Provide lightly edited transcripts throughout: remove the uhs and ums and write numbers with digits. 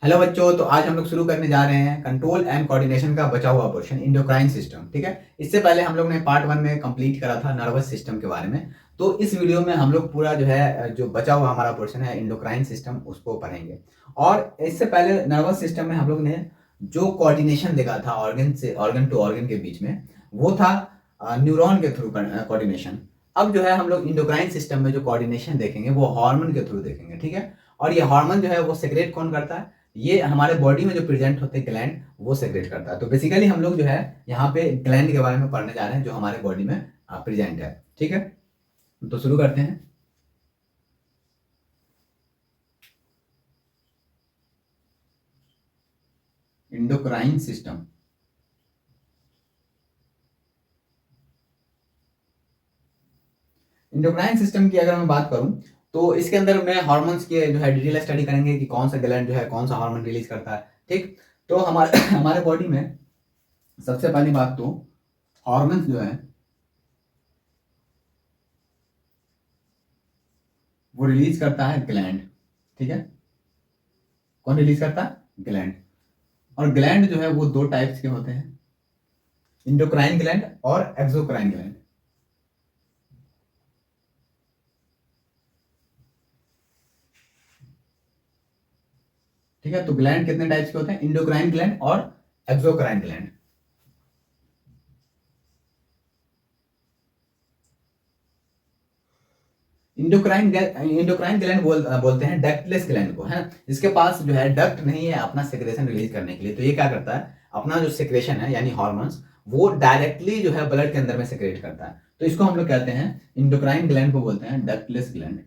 Hello बच्चों, तो आज हम लोग शुरू करने जा रहे हैं कंट्रोल एंड कोऑर्डिनेशन का बचा हुआ पोर्शन इंडोक्राइन सिस्टम। ठीक है। इससे पहले हम लोग ने पार्ट 1 में कंप्लीट करा था नर्वस सिस्टम के बारे में। तो इस वीडियो में हम लोग पूरा जो है जो बचा हुआ हमारा पोर्शन है इंडोक्राइन सिस्टम उसको पढ़ेंगे। और इससे पहले नर्वस सिस्टम में हम लोग ने जो कोऑर्डिनेशन देखा था ऑर्गन से ऑर्गन टू ऑर्गन के बीच में, वो था न्यूरॉन के थ्रू कोऑर्डिनेशन। अब जो है हम लोग इंडोक्राइन सिस्टम में जो कोऑर्डिनेशन देखेंगे वो हार्मोन के थ्रू देखेंगे। ठीक है। और ये हार्मोन जो है वो सेक्रेट कौन करता है? ये हमारे बॉडी में जो प्रेजेंट होते हैं ग्लैंड, वो सेक्रेट करता है। तो बेसिकली हम लोग जो है यहाँ पे ग्लैंड के बारे में पढ़ने जा रहे हैं जो हमारे बॉडी में प्रेजेंट है। ठीक है, तो शुरू करते हैं। Endocrine system. इंडोक्राइन सिस्टम की अगर मैं बात करूं तो इसके अंदर में हार्मोन्स की जो है डिटेल स्टडी करेंगे कि कौन सा ग्लैंड जो है कौन सा हार्मोन रिलीज करता है। ठीक, तो हमारे हमारे बॉडी में सबसे पहली बात तो हार्मोन्स जो है वो रिलीज करता है ग्लैंड। ठीक है, कौन रिलीज करता है? ग्लैंड। और ग्लैंड जो है वो दो टाइप्स के होते हैं, इंडोक्राइन ग्लैंड और एक्सोक्राइन ग्लैंड। ठीक है, तो ग्लैंड कितने टाइप्स के होते हैं? इंडोक्राइन ग्लैंड और एक्सोक्राइन ग्लैंड। इंडोक्राइन ग्लैंड बोलते हैं डक्टलेस ग्लैंड को, है ना। इसके पास जो है डक्ट नहीं है अपना सेक्रेशन रिलीज करने के लिए। तो ये क्या करता है, अपना जो सेक्रेशन है यानी हॉर्मोन्स वो डायरेक्टली जो है ब्लड के अंदर में सेक्रेट करता है। तो इसको हम लोग कहते हैं, इंडोक्राइन ग्लैंड को बोलते हैं डक्टलेस ग्लैंड।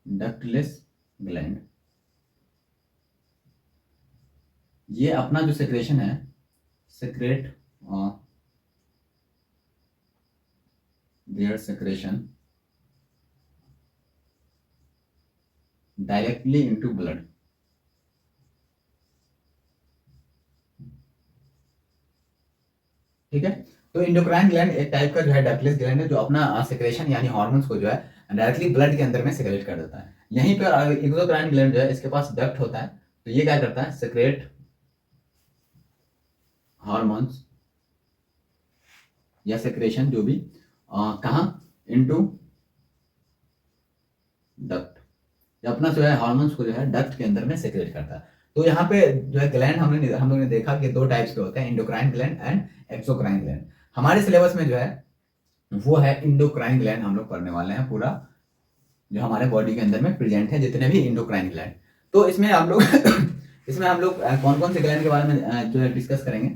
डक्टलेस ग्लैंड ये अपना जो सेक्रेशन है secrete their secretion directly into blood. ठीक है, तो इंडोक्राइन ग्लैंड एक टाइप का जो है डक्टलेस ग्लैंड है जो अपना सेक्रेशन यानी हार्मोन्स को जो है डायरेक्टली ब्लड के अंदर में सेक्रेट कर देता है। यहीं पर एक्सोक्राइन ग्लैंड जो है इसके पास डक्ट होता है। तो ये क्या करता है, सेक्रेट हार्मोन्स या सेक्रेशन जो भी कहाँ, इनटू डक्ट। ये अपना जो है हार्मोन्स को जो है डक्ट के अंदर में सेक्रेट करता है। तो यहाँ पे जो है ग्लैंड हम लोग ने देखा कि दो टाइप्स के होते हैं, endocrine gland and exocrine gland. हमारे सिलेबस में जो है वो है इंडोक्राइन ग्लैंड हम लोग पढ़ने वाले हैं पूरा, जो हमारे बॉडी के अंदर में प्रेजेंट है जितने भी इंडोक्राइन ग्लैंड। तो इसमें हम लोग इसमें हम लोग कौन कौन से ग्लैंड के बारे में जो है डिस्कस करेंगे।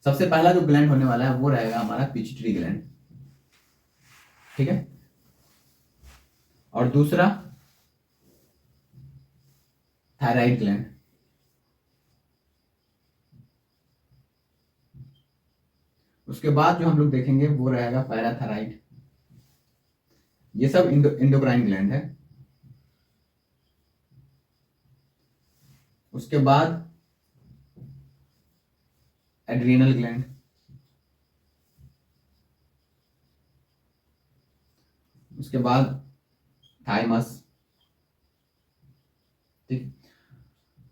सबसे पहला जो ग्लैंड होने वाला है वो रहेगा हमारा पिट्यूटरी ग्लैंड। ठीक है, और दूसरा थायराइड ग्लैंड। उसके बाद जो हम लोग देखेंगे वो रहेगा पैराथायराइड। ये सब इंडोक्राइन ग्लैंड है। उसके बाद एड्रीनल ग्लैंड। उसके बाद थाइमस। ठीक,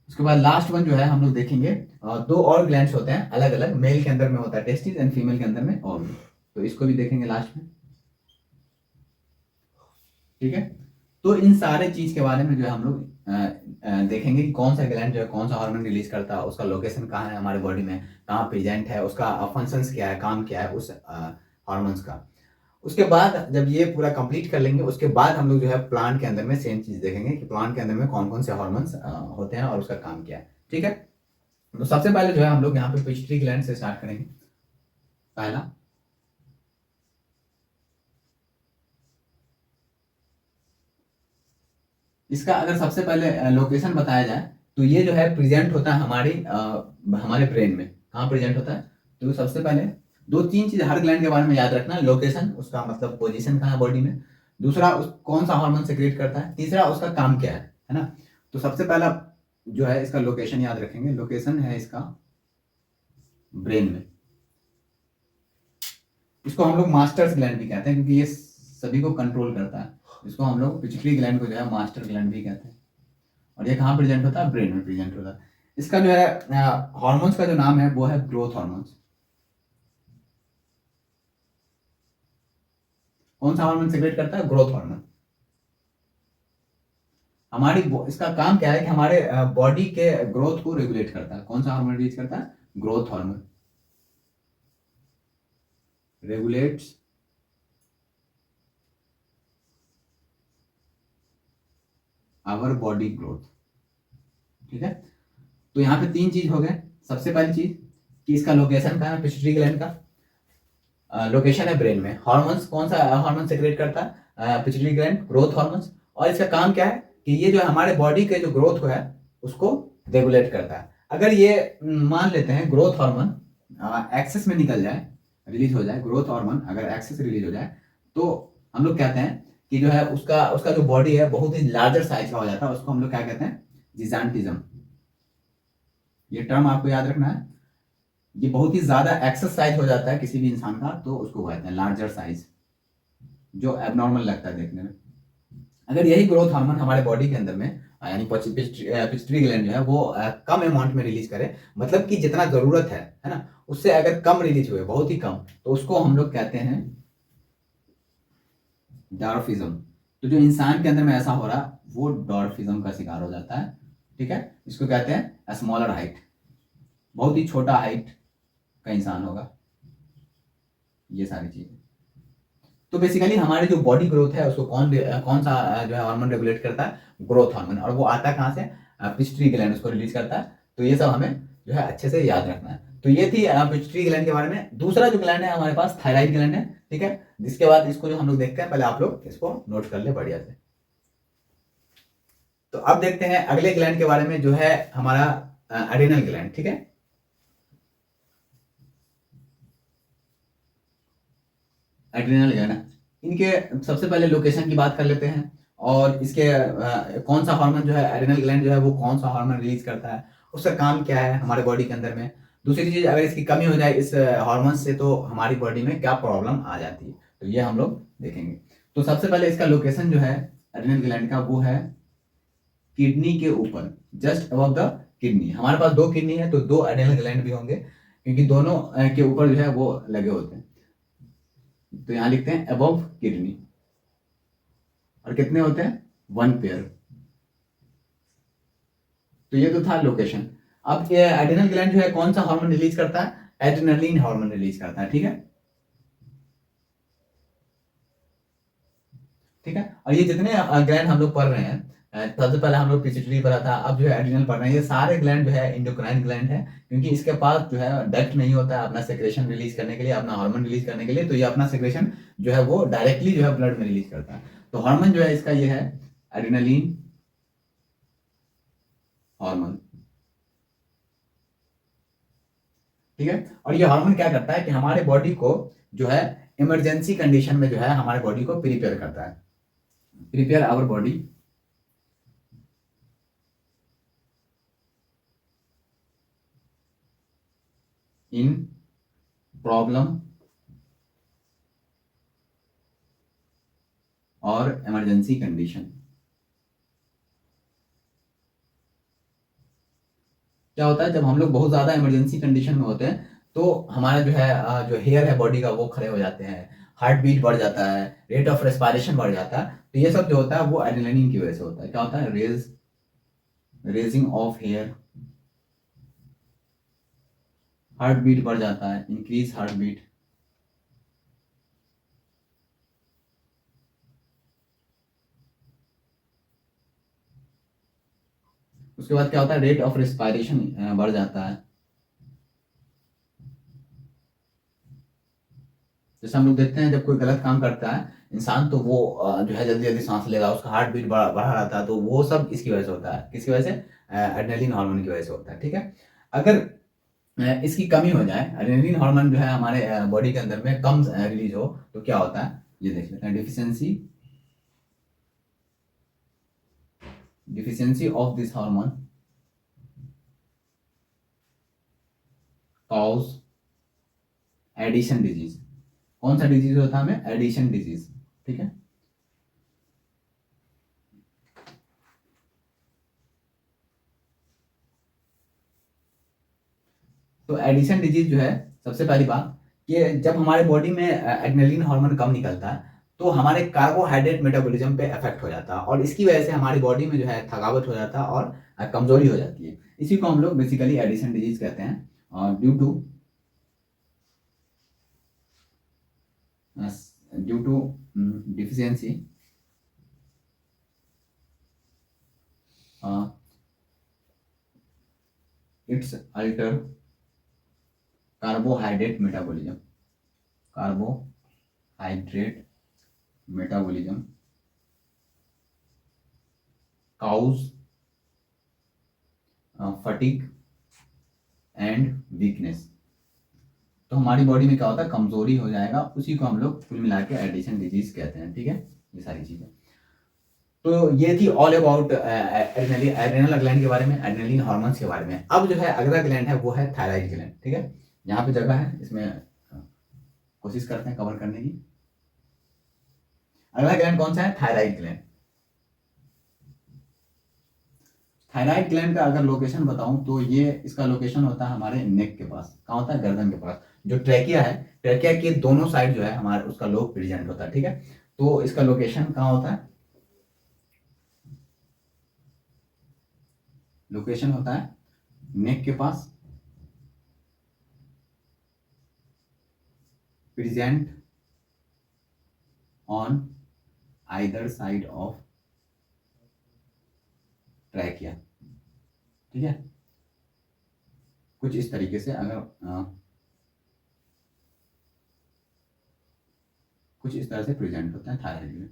उसके बाद लास्ट वन जो है हम लोग देखेंगे दो और ग्लैंड्स होते हैं अलग अलग, मेल के अंदर में होता है टेस्टिस एंड फीमेल के अंदर में और, तो इसको भी देखेंगे लास्ट में। ठीक है, तो इन सारे चीज के बारे में जो है हम लोग देखेंगे कि कौन सा ग्लैंड जो है कौन सा हार्मोन रिलीज करता है, उसका लोकेशन कहाँ है हमारे बॉडी में, कहाँ प्रेजेंट है, उसका फंक्शंस क्या है, काम क्या है उस हार्मोन्स का। उसके बाद जब ये पूरा कंप्लीट कर लेंगे उसके बाद हम लोग जो है प्लांट के अंदर में सेम चीज देखेंगे कि प्लांट के अंदर में कौन कौन से हार्मोन्स होते हैं और उसका काम क्या है। ठीक है, तो सबसे पहले जो है हम लोग यहाँ पे पिट्यूटरी ग्लैंड से स्टार्ट करेंगे। पहला इसका अगर सबसे पहले लोकेशन बताया जाए तो ये जो है प्रेजेंट होता है हमारे ब्रेन में। कहाँ प्रेजेंट होता है? तो सबसे पहले दो तीन चीज हर ग्लैंड के बारे में याद रखना, लोकेशन उसका मतलब पोजीशन कहाँ है बॉडी में, दूसरा कौन सा हार्मोन सेक्रेट करता है, तीसरा उसका काम क्या है ना। तो सबसे पहला जो है इसका लोकेशन याद रखेंगे, लोकेशन है इसका ब्रेन में। इसको हम लोग मास्टर्स ग्लैंड भी कहते हैं क्योंकि ये सभी को कंट्रोल करता है। इसको हम लोग पिट्यूटरी ग्लैंड को जो है मास्टर ग्लैंड भी कहते हैं। और ये कहाँ प्रेजेंट होता है? ब्रेन में प्रेजेंट होता है। इसका जो है हार्मोन्स का जो नाम है वो है ग्रोथ हार्मोन्स। कौन सा हार्मोन सेक्रेट करता है? Growth hormone. इसका काम क्या है कि हमारे बॉडी के ग्रोथ को रेगुलेट करता है। कौन सा हार्मोन रिलीज करता है? Growth hormone. Regulates our body growth. ठीक है, तो यहाँ पे तीन चीज हो गए। सबसे पहली चीज कि इसका लोकेशन कहाँ है? पिट्यूटरी ग्लैंड का लोकेशन है ब्रेन में। हार्मोन्स, कौन सा हार्मोन सेक्रेट करता है? Pituitary gland, growth hormones. और इसका काम क्या है कि ये जो हमारे बॉडी के जो ग्रोथ है उसको रेगुलेट करता है। अगर ये मान लेते हैं ग्रोथ हार्मोन एक्सेस में निकल जाए, रिलीज हो जाए, ग्रोथ हार्मोन अगर एक्सेस रिलीज हो जाए, तो हम लोग कहते हैं कि जो है उसका उसका जो बॉडी है बहुत ही लार्जर साइज का हो जाता है। उसको हम लोग क्या कहते हैं? जिजांटिज्म। ये टर्म आपको याद रखना है। ये बहुत ही ज्यादा एक्सरसाइज हो जाता है किसी भी इंसान का, तो उसको कहते हैं लार्जर साइज, जो एबनॉर्मल लगता है देखने में। अगर यही ग्रोथ हार्मोन हमारे बॉडी के अंदर में यानी पिट्यूटरी ग्लैंड जो है वो कम अमाउंट में रिलीज करे, मतलब कि जितना जरूरत है ना, उससे अगर कम रिलीज हुए, बहुत ही कम, तो उसको हम लोग कहते हैं डॉर्फिज्म। तो जो इंसान के अंदर में ऐसा हो रहा वो डॉर्फिज्म का शिकार हो जाता है। ठीक है, इसको कहते हैं स्मॉलर हाइट, बहुत ही छोटा हाइट का इंसान होगा। ये सारी चीजें तो बेसिकली हमारी जो बॉडी ग्रोथ है उसको कौन सा जो है हार्मोन रेगुलेट करता है? Growth hormone. और वो आता है कहाँ से? पिट्यूटरी ग्लैंड उसको रिलीज करता है। तो ये सब हमें जो है अच्छे से याद रखना है। तो ये थी पिट्यूटरी ग्लैंड के बारे में। दूसरा जो ग्लैंड है हमारे पास थायराइड ग्लैंड है। ठीक है, जिसके बाद इसको जो हम लोग देखते हैं, पहले आप लोग इसको नोट कर ले बढ़िया से। तो अब देखते हैं अगले ग्लैंड के बारे में, जो है हमारा एड्रिनल ग्लैंड। ठीक है, एड्रिनल ग्लैंड, इनके सबसे पहले लोकेशन की बात कर लेते हैं। और इसके कौन सा हार्मोन जो है एड्रिनल ग्लैंड जो है वो कौन सा हार्मोन रिलीज करता है, उसका काम क्या है हमारे बॉडी के अंदर में। दूसरी चीज, अगर इसकी कमी हो जाए इस हार्मोन से, तो हमारी बॉडी में क्या प्रॉब्लम आ जाती है, तो ये हम लोग देखेंगे। तो सबसे पहले इसका लोकेशन जो है एड्रिनल ग्लैंड का वो है किडनी के ऊपर, जस्ट अबव द किडनी। हमारे पास दो किडनी है तो दो एड्रिनल ग्लैंड भी होंगे, क्योंकि दोनों के ऊपर जो है वो लगे होते हैं। तो यहां लिखते हैं अबव किडनी। और कितने होते हैं? One pair. तो ये तो था लोकेशन। अब ये एड्रिनल ग्लैंड जो है कौन सा हार्मोन रिलीज करता है? एड्रिनलिन हार्मोन रिलीज करता है। ठीक है, ठीक है। और ये जितने ग्लैंड हम लोग पढ़ रहे हैं, सबसे पहले हम लोग पिट्यूटरी पढ़ा था, अब जो है एड्रिनल पढ़ रहे हैं, ये सारे ग्लैंड जो है इंडोक्राइन ग्लैंड है। क्योंकि इसके पास जो है डक्ट नहीं होता है अपना सेक्रेशन रिलीज करने के लिए, अपना हार्मोन रिलीज करने के लिए। तो ये अपना सेक्रेशन जो है वो डायरेक्टली जो है ब्लड में रिलीज करता है। तो हार्मोन जो है इसका ये है एड्रिनलिन हार्मोन। ठीक है, और ये हार्मोन क्या करता है कि हमारे बॉडी को जो है इमरजेंसी कंडीशन में जो है हमारे बॉडी को प्रिपेयर करता है। Prepare our body in problem और इमरजेंसी कंडीशन। क्या होता है जब हम लोग बहुत ज्यादा इमरजेंसी कंडीशन में होते हैं, तो हमारा जो है जो हेयर है बॉडी का वो खड़े हो जाते हैं, हार्ट बीट बढ़ जाता है, रेट ऑफ रेस्पिरेशन बढ़ जाता है। तो ये सब जो होता है वो एड्रेनलिन की वजह से होता है। क्या होता है? Raising of hair, heart beat बढ़ जाता है, इंक्रीज हार्ट बीट। उसके बाद क्या होता है? रेट ऑफ रेस्पिरेशन बढ़ जाता है। जैसे हम लोग देखते हैं जब कोई गलत काम करता है इंसान, तो वो जो है जल्दी जल्दी सांस लेगा, उसका हार्ट बीट बढ़ा रहता है। तो वो सब इसकी वजह से होता है। किसकी वजह से? एड्रेनलिन हार्मोन की वजह से होता है। ठीक है, अगर इसकी कमी हो जाए, एड्रेनलिन हार्मोन जो है हमारे बॉडी के अंदर में कम रिलीज हो, तो क्या होता है ये देख लेते हैं। Deficiency of this hormone cause Addison disease. कौन सा डिजीज होता है हमें? Addison disease. ठीक है, तो एडिशन डिजीज जो है, सबसे पहली बात कि जब हमारे बॉडी में एड्रेनलिन हार्मोन कम निकलता है तो हमारे कार्बोहाइड्रेट मेटाबॉलिज्म पे इफेक्ट हो जाता है, और इसकी वजह से हमारी बॉडी में जो है थकावट हो जाता है और कमजोरी हो जाती है। इसी को हम लोग बेसिकली एडिशन डिजीज कहते हैं। और due to deficiency it's alter carbohydrate metabolism cause fatigue and weakness. तो हमारी बॉडी में क्या होता है, कमजोरी हो जाएगा, उसी को हम लोग कुल मिला के एडिशन डिजीज कहते हैं। ठीक है, ये सारी चीजें। तो ये थी ऑल अबाउट एड्रेनल ग्लैंड के बारे में, एड्रेनलिन हार्मोन्स के बारे में। अब जो है अगला ग्लैंड है वो है थायराइड ग्लैंड। ठीक है, यहाँ पे जगह है, इसमें कोशिश करते हैं कवर करने की। अगला ग्लैंड कौन सा है, थायराइड ग्लैंड। थायराइड ग्लैंड का अगर लोकेशन बताऊं तो ये इसका लोकेशन होता है हमारे नेक के पास। कहाँ होता है, गर्दन के पास। जो ट्रैकिया है, ट्रैकिया के दोनों साइड जो है हमारे उसका लोब प्रेजेंट होता है। ठीक है, तो इसका लोकेशन कहाँ होता है, लोकेशन होता है नेक के पास, present on either side of trachea. ठीक है, कुछ इस तरीके से अगर कुछ इस तरह से प्रेजेंट होता है थायराइड में।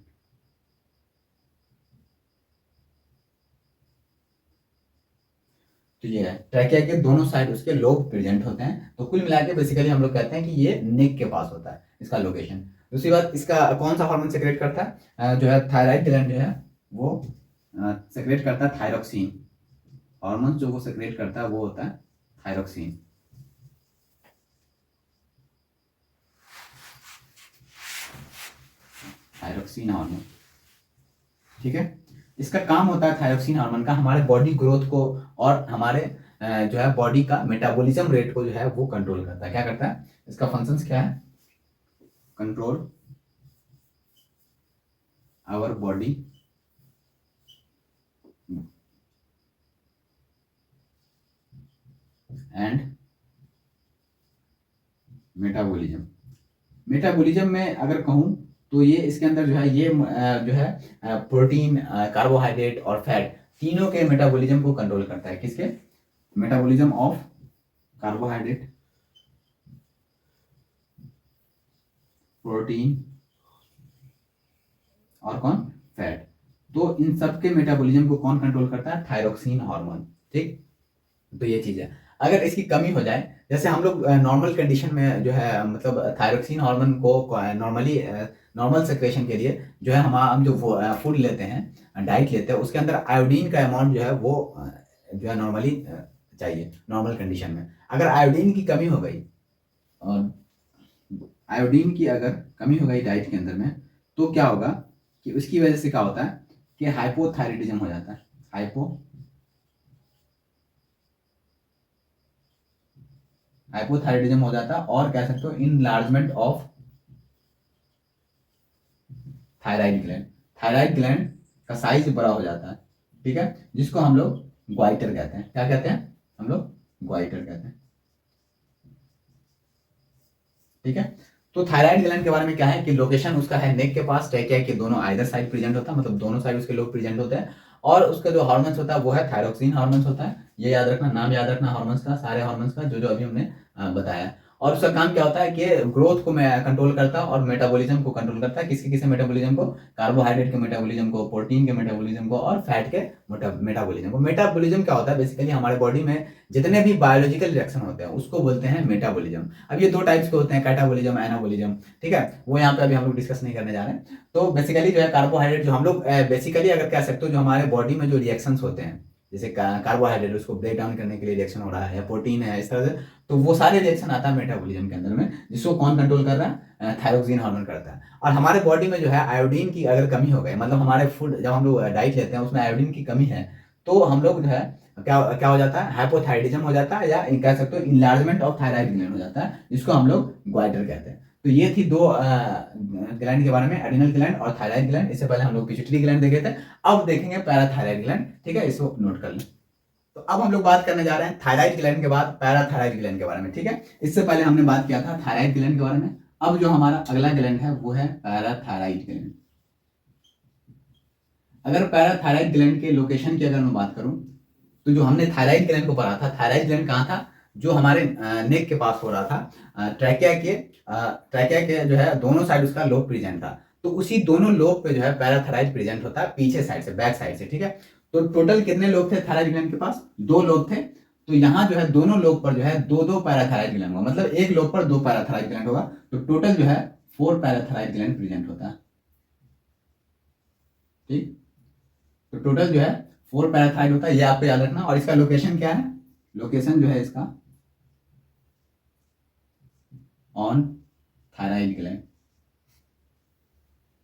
तो ये है, ट्रैकिया के दोनों साइड उसके लोब प्रेजेंट होते हैं। तो कुल मिला के बेसिकली हम लोग कहते हैं कि ये नेक के पास होता है इसका लोकेशन। दूसरी बात, इसका कौन सा हार्मोन सेक्रेट करता है, जो है थायराइड ग्लैंड जो है वो सेक्रेट करता है थायरोक्सिन। हार्मोन जो वो सेक्रेट करता है वो होता है थायरोक्सिन। Thyroxine hormone. ठीक है, इसका काम होता है थायरोक्सिन हार्मोन का हमारे बॉडी ग्रोथ को और हमारे जो है बॉडी का मेटाबॉलिज्म रेट को जो है वो कंट्रोल करता है। क्या करता है, इसका फंक्शंस क्या है, control our body and metabolism में अगर कहूं तो ये इसके अंदर जो है ये जो है प्रोटीन, कार्बोहाइड्रेट और फैट तीनों के मेटाबॉलिज्म को कंट्रोल करता है। किसके, मेटाबॉलिज्म ऑफ कार्बोहाइड्रेट, प्रोटीन और कौन, फैट। तो इन सब के मेटाबॉलिज्म को कौन कंट्रोल करता है, थायरोक्सिन हार्मोन। ठीक, तो ये चीज है। अगर इसकी कमी हो जाए, जैसे हम लोग नॉर्मल कंडीशन में जो है मतलब थायरोक्सिन हार्मोन को नॉर्मली नॉर्मल सेक्रेशन के लिए जो है हम जो फूड लेते हैं, डाइट लेते हैं, उसके अंदर आयोडीन का अमाउंट जो है वो जो है नॉर्मली चाहिए नॉर्मल कंडीशन में। अगर आयोडीन की कमी हो गई, और आयोडीन की अगर कमी हो गई डाइट के अंदर में, तो क्या होगा कि उसकी वजह से क्या होता है कि हाइपोथायराइडिज्म हो जाता है। हाइपोथायराइडिज्म हो जाता है, और कह सकते हो enlargement of thyroid gland. Thyroid gland का साइज बड़ा हो जाता है। ठीक है, जिसको हम लोग ग्वाइटर कहते हैं। क्या कहते हैं, हम लोग ग्वाइटर कहते हैं। ठीक है, तो थायराइड ग्लैंड के बारे में क्या है कि लोकेशन उसका है नेक के पास, ट्रैकिया के दोनों आइदर साइड प्रेजेंट होता है, मतलब दोनों साइड उसके लोग प्रेजेंट होते हैं। और उसका जो हार्मोन्स होता है वो है थायरोक्सिन हार्मोन्स होता है। ये याद रखना, नाम याद रखना हार्मोन्स का, सारे हार्मोन्स का जो जो अभी हमने बताया। और उसका काम क्या होता है कि ग्रोथ को कंट्रोल करता है और मेटाबॉलिज्म को कंट्रोल करता है। किसके किसके मेटाबॉलिज्म को, कार्बोहाइड्रेट के मेटाबॉलिज्म को, प्रोटीन के मेटाबॉलिज्म को और फैट के मेटाबॉलिज्म को। मेटाबॉलिज्म क्या होता है, बेसिकली हमारे बॉडी में जितने भी बायोलॉजिकल रिएक्शन होते हैं उसको बोलते हैं मेटाबॉलिज्म। अब ये दो टाइप्स के होते हैं, कैटाबॉलिज्म, एनाबॉलिज्म। ठीक है, वो यहाँ पे अभी हम लोग डिस्कस नहीं करने जा रहे हैं। तो बेसिकली जो है कार्बोहाइड्रेट जो हम लोग बेसिकली अगर कह सकते हो जो हमारे बॉडी में जो रिएक्शंस होते हैं, जैसे कार्बोहाइड्रेट उसको ब्रेक डाउन करने के लिए रिएक्शन हो रहा है, या प्रोटीन है, इस तरह से, तो वो सारे रिएक्शन आता है मेटाबॉलिज्म के अंदर में, जिसको कौन कंट्रोल कर रहा है, थायरोक्सिन हार्मोन करता है। और हमारे बॉडी में जो है आयोडीन की अगर कमी हो गई, मतलब हमारे फूड जब हम लोग डाइट लेते हैं उसमें आयोडीन की कमी है, तो हम लोग जो है क्या क्या हो जाता है, हाइपोथायराइडिज्म हो जाता है, या कह सकते हो इनलार्जमेंट ऑफ थायराइड ग्लैंड हो जाता है, जिसको हम लोग ग्वाइटर कहते हैं। तो ये थी दो ग्लैंड के बारे में, एड्रिनल ग्लैंड और थायराइड ग्लैंड। इससे पहले हम लोग पिट्यूटरी ग्लैंड देखे थे, अब देखेंगे पैराथायराइड ग्लैंड। ठीक है, इसको नोट कर लें। तो अब हम लोग बात करने जा रहे हैं थायराइड ग्लैंड के बाद पैराथायराइड ग्लैंड के बारे में। ठीक है, इससे पहले हमने बात किया था थायराइड ग्लैंड के बारे में। अब जो हमारा अगला ग्लैंड है वो है पैराथायराइड ग्लैंड। अगर पैराथायराइड ग्लैंड के लोकेशन की अगर मैं बात करूं, तो जो हमने थायराइड ग्लैंड को पढ़ा था, थायराइड ग्लैंड कहाँ था, जो हमारे नेक के पास हो रहा था, ट्रैकिया के जो है दोनों साइड उसका लोब प्रेजेंट था। तो उसी दोनों लोब पे जो है पैराथायराइड प्रेजेंट होता है, पीछे साइड से, बैक साइड से। ठीक है, तो टोटल कितने लोब थे थायराइड ग्लैंड के पास, 2 लोब थे। तो यहाँ जो है दोनों लोब पर जो है दो दो पैराथायराइड ग्लैंड होगा, मतलब एक लोब पर 2 पैराथायराइड ग्लैंड होगा। तो टोटल जो है 4 पैराथायराइड ग्लैंड प्रेजेंट होता है। ठीक, तो टोटल जो है 4 पैराथायराइड होता है, ये आपको याद रखना। और इसका लोकेशन क्या है, लोकेशन जो है इसका ऑन थायराइड ग्लैंड।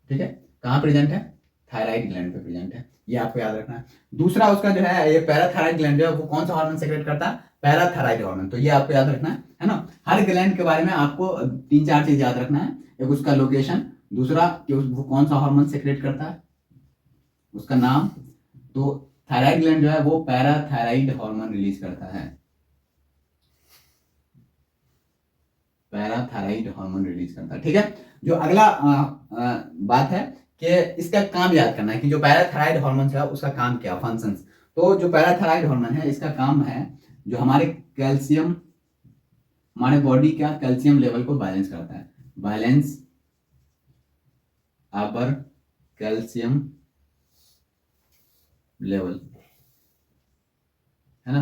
ठीक है, कहाँ प्रेजेंट है, थायराइड ग्लैंड पे प्रेजेंट है, ये आपको याद रखना है। दूसरा उसका जो है ये पैराथायराइड ग्लैंड जो है वो कौन सा हार्मोन सेक्रेट करता है, पैराथायराइड हार्मोन। तो ये आपको याद रखना है ना। हर ग्लैंड के बारे में आपको 3-4 चीज याद रखना है। एक उसका लोकेशन, दूसरा कि वो कौन सा हार्मोन सेक्रेट करता है, उसका नाम। तो थायराइड ग्लैंड जो है वो पैराथायराइड हार्मोन रिलीज करता है, पैराथायराइड हार्मोन रिलीज करता है। ठीक है, जो अगला बात है कि इसका काम याद करना है कि जो पैराथायराइड हार्मोन है उसका काम क्या, फंक्शंस। तो जो पैराथायराइड हार्मोन है इसका काम है जो हमारे कैल्शियम, हमारे बॉडी का कैल्शियम लेवल को बैलेंस करता है, बैलेंस अवर कैल्शियम लेवल, है ना।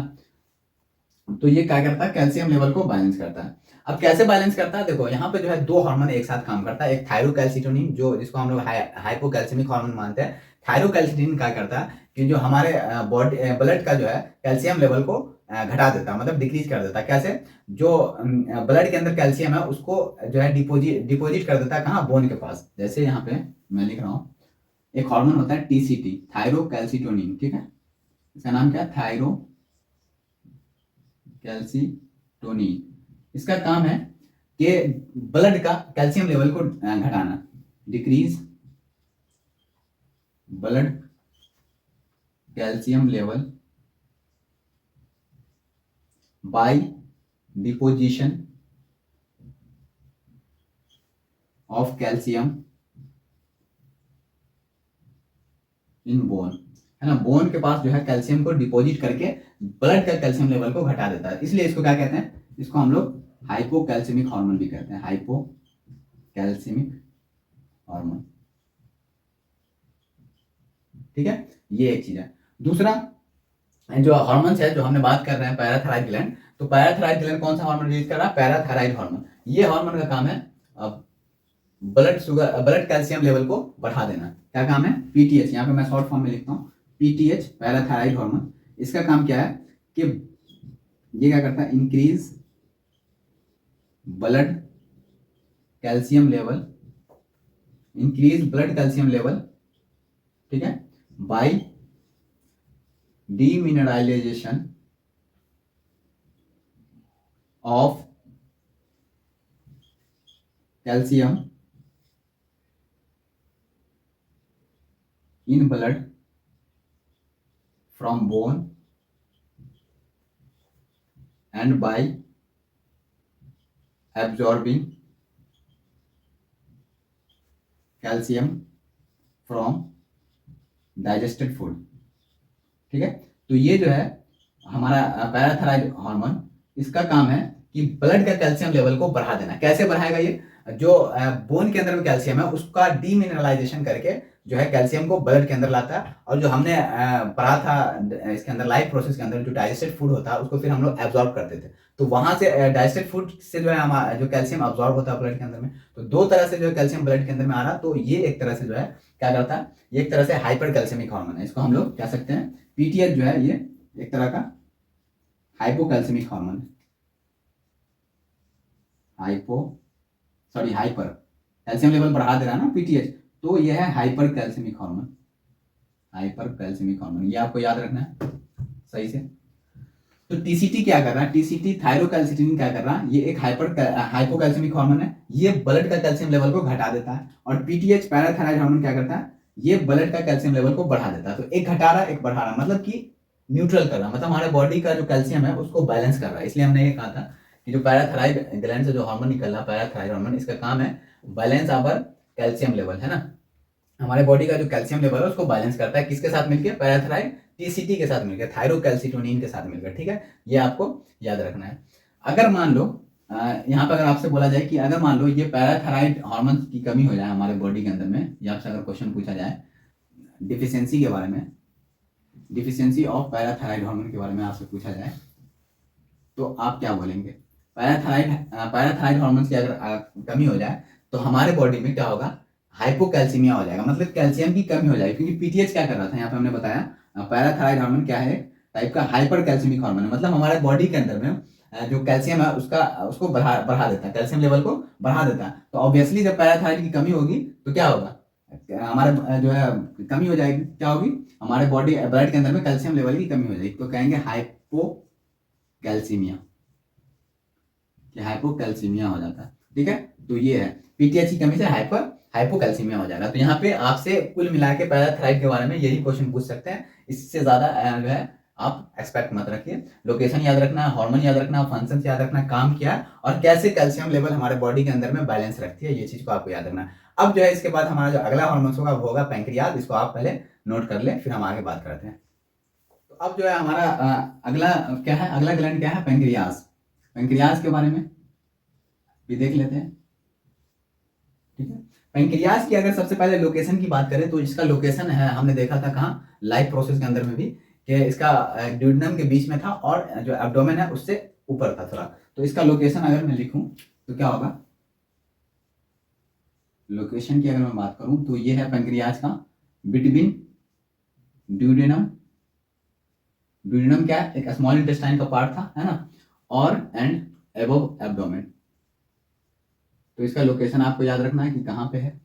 तो ये क्या करता है, कैल्शियम लेवल को बैलेंस करता है। अब कैसे बैलेंस करता है, देखो यहाँ पे जो है 2 हार्मोन एक साथ काम करता है। एक थायरोकैल्सिटोनिन, जो जिसको हम लोग हाइपोकैल्सिमिक हार्मोन मानते हैं। थायरोकैल्सिटोनिन क्या करता है कि जो हमारे बॉडी ब्लड का जो है कैल्शियम लेवल को घटा देता है, मतलब डिक्रीज कर देता है। कैसे, जो ब्लड के अंदर कैल्शियम है उसको जो है डिपोजिट कर देता है, कहाँ, बोन के पास। जैसे यहाँ पे मैं लिख रहा हूँ, एक हार्मोन होता है TCT, थायरोकैल्सिटोनिन। ठीक है, इसका नाम क्या है, थायरो कैल्सिटोनिन। इसका काम है कि ब्लड का कैल्शियम लेवल को घटाना, decrease blood calcium level by deposition of calcium in bone, है ना। बोन के पास जो है कैल्शियम को डिपॉजिट करके ब्लड का कैल्शियम लेवल को घटा देता है, इसलिए इसको क्या कहते हैं, इसको हम लोग हाइपोकैल्सिमिक हार्मोन भी कहते हैं, हाइपोकैल्सिमिक हार्मोन। ठीक है, ये एक चीज है। दूसरा जो हार्मोन्स है जो हमने बात कर रहे हैं पैराथायराइड ग्लैंड, तो पैराथायराइड ग्लैंड कौन सा हार्मोन रिलीज कर रहा है, पैराथायराइड हार्मोन। ये हार्मोन का काम है ब्लड कैल्शियम लेवल को बढ़ा देना। क्या काम है, PTH, यहाँ पे मैं शॉर्ट फॉर्म में लिखता हूँ, PTH पैराथायराइड हार्मोन। इसका काम क्या है कि ये क्या करता है, increase blood calcium level, increase blood calcium level, ठीक है, by demineralisation of calcium in blood from bone and by absorbing calcium from digested food। ठीक है, तो ये जो है हमारा पैराथायराइड हार्मोन, इसका काम है कि ब्लड का कैल्शियम लेवल को बढ़ा देना। कैसे बढ़ाएगा ये, जो बोन के अंदर में कैल्शियम है उसका डीमिनरलाइजेशन करके जो है कैल्शियम को ब्लड के अंदर लाता है। और जो हमने पढ़ा था इसके अंदर लाइफ प्रोसेस के अंदर जो डाइजेस्टेड फूड होता है उसको फिर हम लोग एब्जॉर्ब करते थे। तो वहां से डाइजेस्टेड फूड से जो है हमारा जो कैल्शियम अब्जॉर्ब होता है ब्लड के अंदर में, तो 2 तरह से जो है कैल्शियम ब्लड के अंदर में आ रहा। तो ये एक तरह से जो है क्या करता है, ये एक तरह से हाइपर कैल्शियमिक हार्मोन है, इसको हम लोग कह सकते हैं। PTH जो है ये एक तरह का हाइपोकैल्सिमिक हार्मोन है, हाइपर कैल्शियम लेवल बढ़ा दे रहा है ना PTH, तो यह है हाइपर कैल्सियमिक हार्मोन, हाइपर कैल्सियमिक हार्मोन। ये आपको याद रखना है, सही से। तो टीसीटी क्या कर रहा है, टीसीटी थायरोकैल्सिटिन क्या कर रहा है, ये एक हाइपोकैल्सिमिक हार्मोन है, ये ब्लड का कैल्शियम लेवल को घटा देता है। और पीटीएच पैराथायराइड हार्मोन क्या करता है, ये ब्लड का कैल्शियम लेवल को बढ़ा देता है। तो एक घटा रहा एक बढ़ा रहा, मतलब कि न्यूट्रल कर रहा, मतलब हमारे बॉडी का जो कैल्शियम है उसको बैलेंस कर रहा है। इसलिए हमने ये कहा था कि जो पैराथायराइड ग्लैंड से जो हार्मोन निकल रहा है पैराथायराइड हार्मोन, इसका काम है बैलेंस आवर कैल्शियम लेवल, है ना। हमारे बॉडी का जो कैल्शियम लेवल है उसको बैलेंस करता है, किसके साथ मिलकर, पैराथायराइड टीसीटी के साथ मिलकर, थायरोकैल्सिटोनिन के साथ मिलकर, ठीक है। ये आपको याद रखना है। अगर मान लो यहाँ पर अगर आपसे बोला जाए कि अगर मान लो ये पैराथायराइड हार्मोन की कमी हो जाए हमारे बॉडी के अंदर में, या आपसे अगर क्वेश्चन पूछा जाए डिफिशियंसी के बारे में, डिफिशियंसी ऑफ पैराथायराइड हार्मोन के बारे में आपसे पूछा जाए, तो आप क्या बोलेंगे। पैराथायराइड हार्मोन की अगर कमी हो जाए तो हमारे बॉडी में क्या होगा, हाइपोकैल्सीमिया हो जाएगा, मतलब कैल्शियम की कमी हो जाएगी। क्योंकि पीटीएच क्या कर रहा था, यहाँ पे हमने बताया पैराथायराइड हार्मोन क्या है, टाइप का हाइपर कैल्सियमिक हार्मोन है, मतलब हमारे बॉडी के अंदर में जो कैल्शियम है उसको बढ़ा देता है, कैल्शियम लेवल को बढ़ा देता है। तो ऑब्वियसली जब पैराथायराइड की कमी होगी तो क्या होगा, हमारे जो है कमी हो जाएगी, क्या होगी, हमारे बॉडी ब्लड के अंदर में कैल्शियम लेवल की कमी हो जाएगी, तो कहेंगे हाइपोकैल्सीमिया, हाइपोकैल्सीमिया हो जाता है, ठीक है। तो ये है पीटीएच की कमी से हाइपोकैल्सीमिया हो जाएगा। तो यहाँ पे आपसे कुल मिला के पैराथायराइड के बारे में यही क्वेश्चन पूछ सकते हैं, इससे ज्यादा जो है आप एक्सपेक्ट मत रखिए। लोकेशन याद रखना है, हार्मोन याद रखना है, फंक्शन याद रखना है, काम क्या है और कैसे कैल्शियम लेवल हमारे बॉडी के अंदर में बैलेंस रखती है, ये चीज को आपको याद रखना है। अब जो है इसके बाद हमारा जो अगला हार्मोन होगा वो होगा पैंक्रियाज, इसको आप पहले नोट कर ले, फिर हम आगे बात करते हैं। तो अब जो है हमारा अगला क्या है, अगला ग्लैंड क्या है, पैंक्रियाज। पैंक्रियाज के बारे में भी देख लेते हैं, ठीक है। पैंक्रियाज की अगर सबसे पहले लोकेशन की बात करें तो इसका लोकेशन है, हमने देखा था कहाँ, लाइफ प्रोसेस के अंदर में भी, कि इसका ड्यूडेनम के बीच में था और जो एब्डोमेन है उससे ऊपर था थोड़ा। तो इसका लोकेशन अगर मैं लिखूं तो क्या होगा, लोकेशन की अगर मैं बात करूं तो ये है पैंक्रियाज का बिटवीन ड्यूडेनम, ड्यूडेनम क्या है, एक स्मॉल इंटेस्टाइन का पार्ट था, है ना, और एंड एबव एब्डोमेन। तो इसका लोकेशन आपको याद रखना है कि कहाँ पे है।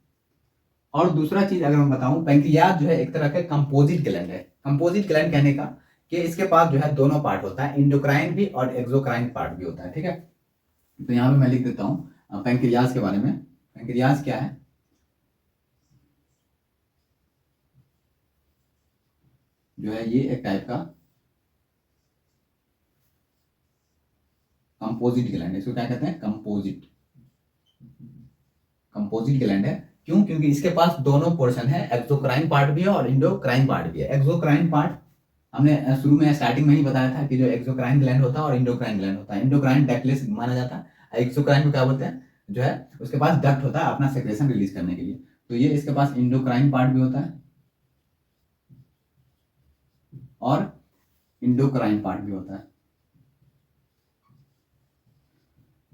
और दूसरा चीज अगर मैं बताऊं, पैंक्रियाज जो है एक तरह का कंपोजिट ग्लैंड है। कंपोजिट ग्लैंड कहने का कि इसके पास जो है दोनों पार्ट होता है, इंडोक्राइन भी और एक्सोक्राइन पार्ट भी होता है, ठीक है। तो यहाँ पे मैं लिख देता हूँ पैंक्रियाज के बारे में। पैंक्रियाज क्या है, जो है ये एक टाइप का कंपोजिट ग्लैंड है, इसको क्या कहते हैं, कंपोजिट ग्लैंड है। क्यों, क्योंकि इसके पास दोनों पोर्शन है, एक्सोक्राइन पार्ट भी है और इंडोक्राइन पार्ट भी है। एक्सोक्राइन पार्ट हमने शुरू में स्टार्टिंग में ही बताया था कि जो एक्सोक्राइन ग्लैंड होता है और इंडोक्राइन ग्लैंड होता है। इंडोक्राइन डक्टलेस माना जाता है, एक्सोक्राइन को क्या बोलते हैं, जो है उसके पास डक्ट होता है अपना सेक्रेशन रिलीज करने के लिए। तो ये इसके पास इंडोक्राइन पार्ट भी होता है और इंडोक्राइन पार्ट भी होता है।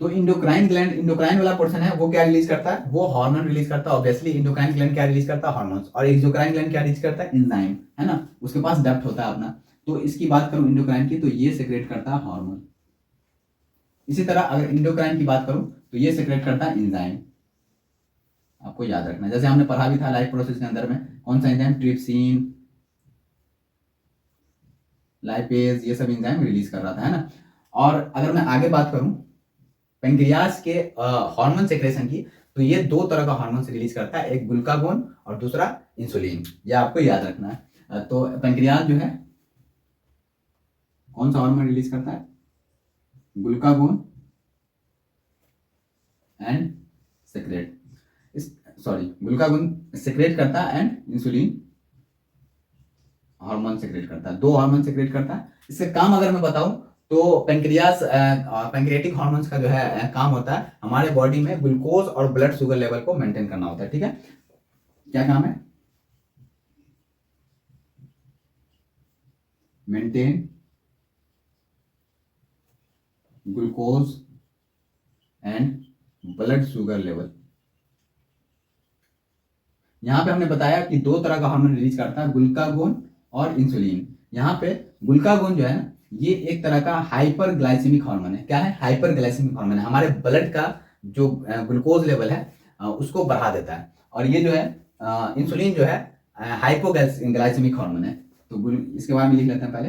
तो इंडोक्राइन ग्लैंड, इंडोक्राइन वाला पोर्शन है वो क्या रिलीज करता है, वो हार्मोन रिलीज करता है। ऑब्वियसली इंडोक्राइन ग्लैंड क्या रिलीज करता है, हार्मोन्स। और एक्सोक्राइन ग्लैंड क्या रिलीज करता है, एंजाइम, है ना, उसके पास डक्ट होता है अपना। तो इसकी बात करूं इंडोक्राइन की तो ये सेक्रेट करता है हार्मोन। इसी तरह अगर इंडोक्राइन की बात करूं तो ये सेक्रेट करता है एंजाइम, आपको याद रखना। जैसे हमने पढ़ा भी था लाइफ प्रोसेस के अंदर में, कौन सा एंजाइम, ट्रिप्सिन, लाइपेज, ये सब एंजाइम रिलीज कर रहा था, है ना। और अगर मैं आगे बात करूं पैंक्रियाज के हार्मोन सेक्रेशन की, तो ये दो तरह का हार्मोन रिलीज करता है, एक ग्लूकागोन और दूसरा इंसुलिन, ये आपको याद रखना है। तो पैंक्रियाज जो है कौन सा हार्मोन रिलीज करता है, glucagon and secrete, glucagon secrete करता है एंड इंसुलिन हार्मोन सेक्रेट करता है, दो हार्मोन सेक्रेट करता है। इससे काम अगर मैं बताऊं तो पैंक्रियाज पैंक्रियाटिक हार्मोन्स का जो है काम होता है हमारे बॉडी में ग्लूकोज और ब्लड शुगर लेवल को मेंटेन करना होता है, ठीक है। क्या काम है, maintain glucose and blood sugar level. यहां पे हमने बताया कि दो तरह का हार्मोन रिलीज करता है, ग्लूकागोन और इंसुलिन। यहाँ पे ग्लूकागोन जो है ना, ये एक तरह का हाइपर ग्लाइसेमिक हार्मोन है। क्या है, हाइपर ग्लाइसेमिक हार्मोन है, हमारे ब्लड का जो ग्लूकोज लेवल है उसको बढ़ा देता है। और ये जो है इंसुलिन जो है हाइपोग्लाइसेमिक हार्मोन है। तो इसके बारे में लिख लेते हैं पहले।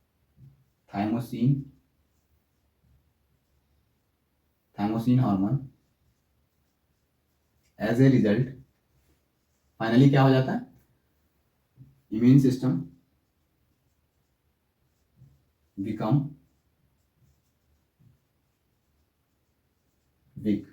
Thymosin thymosin hormone as a result finally क्या हो जाता है, इम्यून सिस्टम बिकम वीक।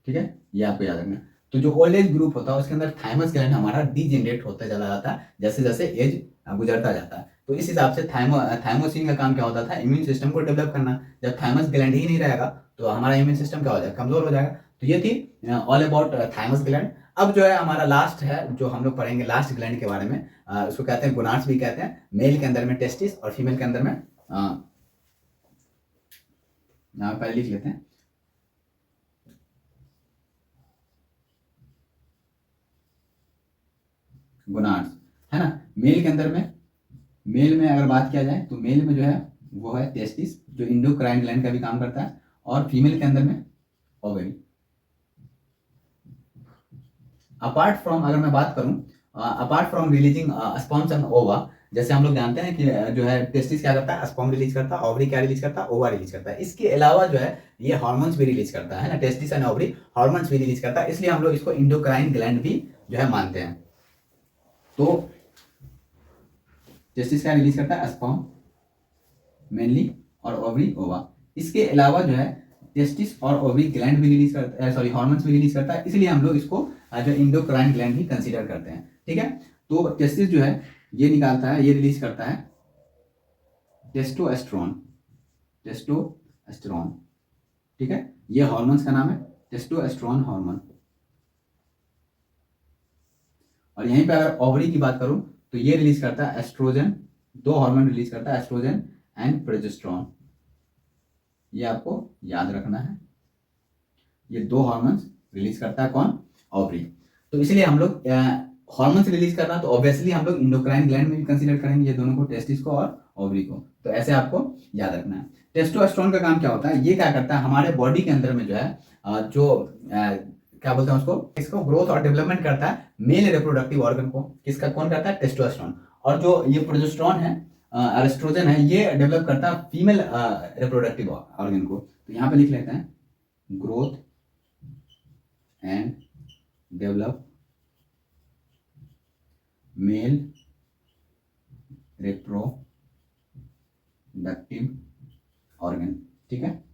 ठीक है, ये आपको याद रखना है। तो जो ओल्ड एज ग्रुप होता है उसके अंदर थाइमस ग्लैंड हमारा डीजेनरेट होता चला जाता है जैसे जैसे एज गुजरता जाता है। तो इस हिसाब से थाइमोसिन का काम क्या होता था, इम्यून सिस्टम को डेवलप करना। जब थाइमस ग्लैंड ही नहीं रहेगा तो हमारा इम्यून सिस्टम क्या हो जाएगा, कमजोर हो जाएगा। तो ये थी ऑल अबाउट थाइमस ग्लैंड। अब जो है हमारा लास्ट है जो हम लोग पढ़ेंगे लास्ट ग्लैंड के बारे में, उसको कहते हैं गोनाड्स भी कहते हैं। मेल के अंदर में टेस्टिस और फीमेल के अंदर में पहले लिख लेते हैं गोनाड्स, है ना। मेल के अंदर में, मेल में अगर बात किया जाए तो मेल में जो है वो है टेस्टिस जो इंडोक्राइन ग्लैंड का भी काम करता है, और फीमेल के अंदर में ओवरी। अपार्ट फ्रॉम, अगर मैं बात करूं apart from releasing sperms and ओवा, जैसे हम लोग जानते हैं कि जो है टेस्टिस क्या करता है, स्पर्म रिलीज करता है, ओवरी क्या रिलीज करता है, ओवा रिलीज करता है। इसके अलावा जो है ये हार्मोन्स भी रिलीज करता है ना, टेस्टिस एंड ओवरी हार्मोन्स भी रिलीज करता है, इसलिए हम लोग इसको इंडोक्राइन ग्लैंड भी जो है मानते हैं। तो टेस्टिस क्या रिलीज करता है, स्पर्म मेनली, और ओवरी ओवा। इसके अलावा जो है टेस्टिस और ओवरी ग्लैंड भी रिलीज करता है, सॉरी हार्मोन्स भी रिलीज करता है, इसलिए हम लोग इसको जो इंडोक्राइन ग्लैंड भी कंसीडर करते हैं। ठीक है, तो टेस्टिस जो है ये निकालता है, ये रिलीज करता है टेस्टोस्टेरोन, टेस्टोस्टेरोन। ठीक है, ये हार्मोन्स का नाम है टेस्टोस्टेरोन हार्मोन। और यहीं पे अगर ओवरी की बात करूं तो ये रिलीज करता है एस्ट्रोजन, दो हार्मोन रिलीज करता है, एस्ट्रोजन एंड प्रोजेस्टेरोन। ये आपको याद रखना है, ये दो हार्मोन्स रिलीज करता है कौन, ओवरी। तो इसलिए हम लोग हार्मोन्स रिलीज करना तो ऑब्वियसली हम लोग इंडोक्राइन ग्लैंड में भी कंसीडर करेंगे ये दोनों को, टेस्टिस को और ओवरी को। तो ऐसे आपको याद रखना है। टेस्टोस्टेरोन का काम क्या होता है, ये क्या करता है हमारे बॉडी के अंदर में जो है क्या बोलते हैं उसको, इसको ग्रोथ और डेवलपमेंट करता है मेल रिप्रोडक्टिव ऑर्गन को। किसका, कौन करता है, टेस्टोस्टेरोन। और जो ये प्रोजेस्टेरोन है, एस्ट्रोजन है, ये डेवलप करता है फीमेल रिप्रोडक्टिव ऑर्गन को। तो यहाँ पे लिख लेते हैं growth and develop male reproductive organ. ठीक है,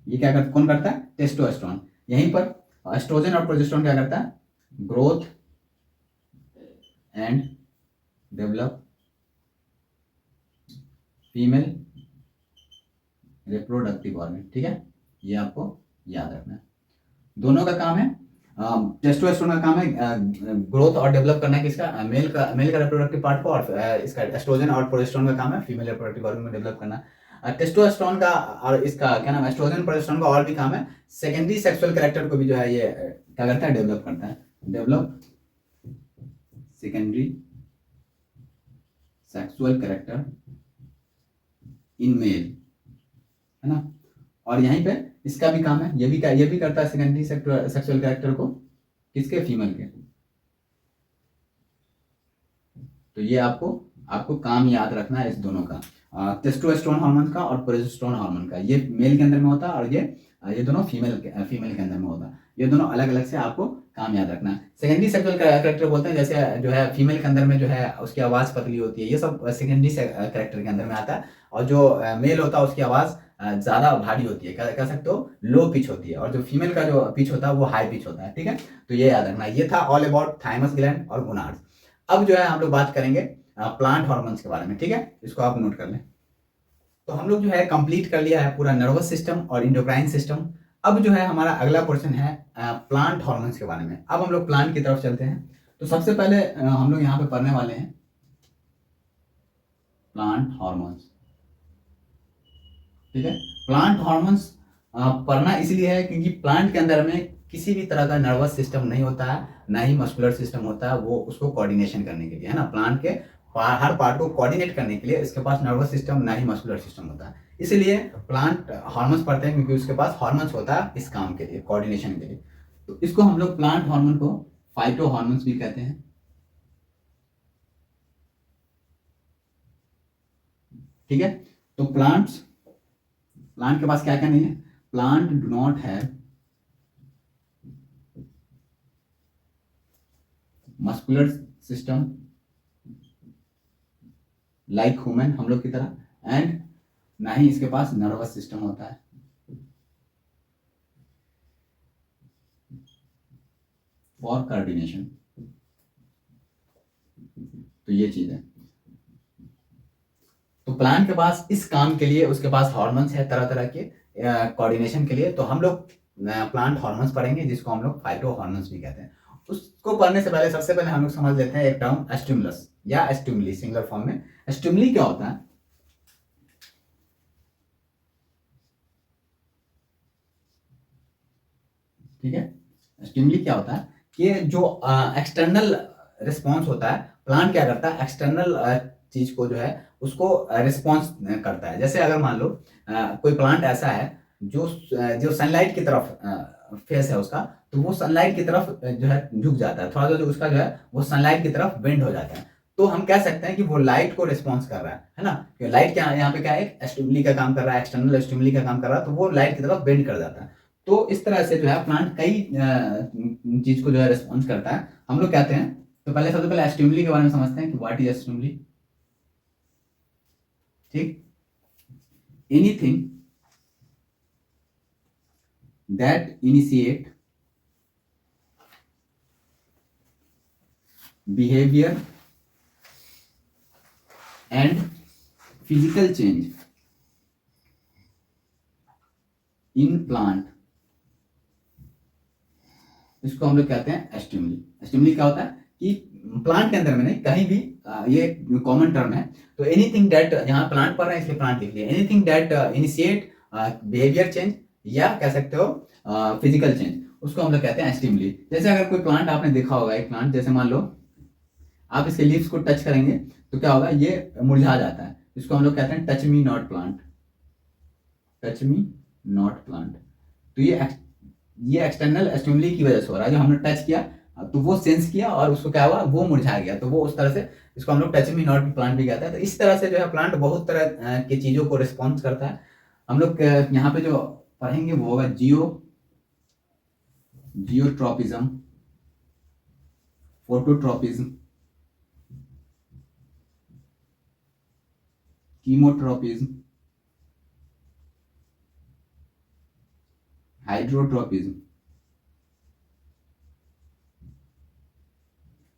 ये क्या करता, कौन करता है, टेस्टोस्टेरोन। यहीं पर एस्ट्रोजन और प्रोजेस्टेरोन क्या करता है, growth and develop female reproductive organ. ठीक है, ये आपको याद रखना है। दोनों का काम है, टेस्टोस्टेरोन का काम है ग्रोथ और डेवलप करना है किसका, मेल का रिप्रोडक्टिव पार्ट को, और इसका एस्ट्रोजन और प्रोजेस्टेरोन का काम है फीमेल रिप्रोडक्टिव ऑर्गन को डेवलप करना। टेस्टोस्टेरोन का और इसका क्या नाम है, एस्ट्रोजन प्रोजेस्टेरोन का और भी काम है सेकेंडरी सेक्सुअल कैरेक्टर को भी जो है ये क्या करता है, डेवलप करता है, develop secondary sexual character in male, है ना। और यहीं पे इसका भी काम है, ये भी करता है सेकेंडरी सेक्सुअल कैरेक्टर को, किसके, फीमेल के। तो ये आपको काम याद रखना है इस दोनों का, टेस्टोस्टेरोन हार्मोन का और प्रोजेस्टेरोन हार्मोन का। ये मेल के अंदर में होता है और ये दोनों फीमेल के अंदर में होता है। ये दोनों अलग अलग से आपको काम याद रखना है। सेकेंडरी सेक्सुअल कैरेक्टर बोलते हैं, जैसे जो है फीमेल के अंदर में जो है उसकी आवाज पतली होती है, ये सब सेकेंडरी कैरेक्टर के अंदर में आता है। और जो मेल होता है उसकी आवाज ज्यादा भारी होती है, कह सकते हो लो पिच होती है, और जो फीमेल का जो पिच होता है वो हाई पिच होता है। ठीक है, तो ये याद रखना। ये था ऑल अबाउट थाइमस ग्लैंड और गोनाड्स। अब जो है हम लोग बात करेंगे प्लांट हार्मोन्स के बारे में। ठीक है, इसको आप नोट कर लें। तो हम लोग जो है कंप्लीट कर लिया है पूरा नर्वस सिस्टम और इंडोक्राइन सिस्टम। अब जो है हमारा अगला पोर्शन है प्लांट हार्मोन्स के बारे में। अब हम लोग प्लांट की तरफ चलते हैं। तो सबसे पहले हम लोग यहाँ पे पढ़ने वाले हैं प्लांट हार्मोन्स। ठीक है, प्लांट हार्मोन्स पढ़ना इसलिए है क्योंकि प्लांट के अंदर में किसी भी तरह का नर्वस सिस्टम नहीं होता है, ना ही मस्कुलर सिस्टम होता है, वो उसको कोऑर्डिनेशन करने के लिए, है ना। प्लांट के हर पार्ट को कोऑर्डिनेट करने के लिए इसके पास नर्वस सिस्टम ना ही मस्कुलर सिस्टम होता है, इसलिए प्लांट हार्मोन्स पढ़ते हैं क्योंकि उसके पास हार्मोन्स होता है इस काम के लिए, कोऑर्डिनेशन के लिए। तो इसको हम लोग प्लांट हार्मोन को फाइटो हार्मोन्स भी कहते हैं। ठीक है, तो प्लांट के पास क्या क्या नहीं है, plant do not have muscular system like human, हम लोग की तरह, एंड ना ही इसके पास नर्वस सिस्टम होता है। फॉर कोऑर्डिनेशन, तो ये चीज है। तो प्लांट के पास इस काम के लिए उसके पास हार्मोन्स है तरह तरह के कोऑर्डिनेशन के लिए। तो हम लोग प्लांट हार्मोन्स पढ़ेंगे जिसको हम लोग फाइटो हार्मोन्स भी कहते हैं। उसको पढ़ने से पहले सबसे पहले हम लोग समझ लेते हैं एक टर्म स्टिमुलस या स्टिमुली, सिंगुलर फॉर्म में। स्टिमुली क्या होता है? ठीक है, स्टिमुली क्या होता है कि जो एक्सटर्नल रिस्पॉन्स होता है, प्लांट क्या करता है, एक्सटर्नल चीज को जो है उसको रिस्पॉन्स करता है। जैसे अगर मान लो कोई प्लांट ऐसा है जो जो सनलाइट की तरफ फेस है उसका, तो वो सनलाइट की तरफ जो है झुक जाता है, थोड़ा सा जो उसका जो है वो सनलाइट की तरफ बेंड हो जाता है। तो हम कह सकते हैं कि वो लाइट को रिस्पॉन्स कर रहा है ना। लाइट क्या यहाँ पे क्या है, एक स्टिमुली का काम कर रहा है, एक्सटर्नल स्टिमुली का काम कर रहा है, तो वो लाइट की तरफ बेंड कर जाता है। तो इस तरह से जो है प्लांट कई चीज को जो है रिस्पॉन्स करता है, हम लोग कहते हैं। तो पहले सबसे पहले स्टिमुली के बारे में समझते हैं कि व्हाट इज स्टिमुली। ठीक, anything that initiate behaviour and physical change in plant, इसको हम लोग कहते हैं स्टिमुली। स्टिमुली क्या होता है कि प्लांट के अंदर में नहीं, कहीं भी, ये कॉमन टर्म है। तो एनीथिंग दैट, यहाँ प्लांट पढ़ रहे हैं इसलिए प्लांट लिख लिया, anything that initiate behaviour change, या कह सकते हो फिजिकल चेंज, उसको हम लोग कहते हैं स्टिमुली। जैसे अगर कोई प्लांट आपने देखा होगा, एक प्लांट जैसे मान लो आप इसके लीव्स को टच करेंगे तो क्या होगा, ये मुरझा जाता है। इसको हम लोग कहते हैं touch me not plant, touch me not plant. तो ये एक्सटर्नल स्टिमुली की वजह से हो रहा है। जो हमने टच किया तो वो सेंस किया और उसको क्या हुआ, वो मुरझा गया, तो वो उस तरह से, इसको हम लोग टच मी नॉट प्लांट भी कहते हैं। तो इस तरह से जो है प्लांट बहुत तरह की चीजों को रिस्पॉन्स करता है। हम लोग यहाँ पे जो पढ़ेंगे वो होगा जियोट्रॉपिज्म, फोटोट्रॉपिज्म, कीमोट्रॉपिज्म, हाइड्रोट्रॉपिज्म।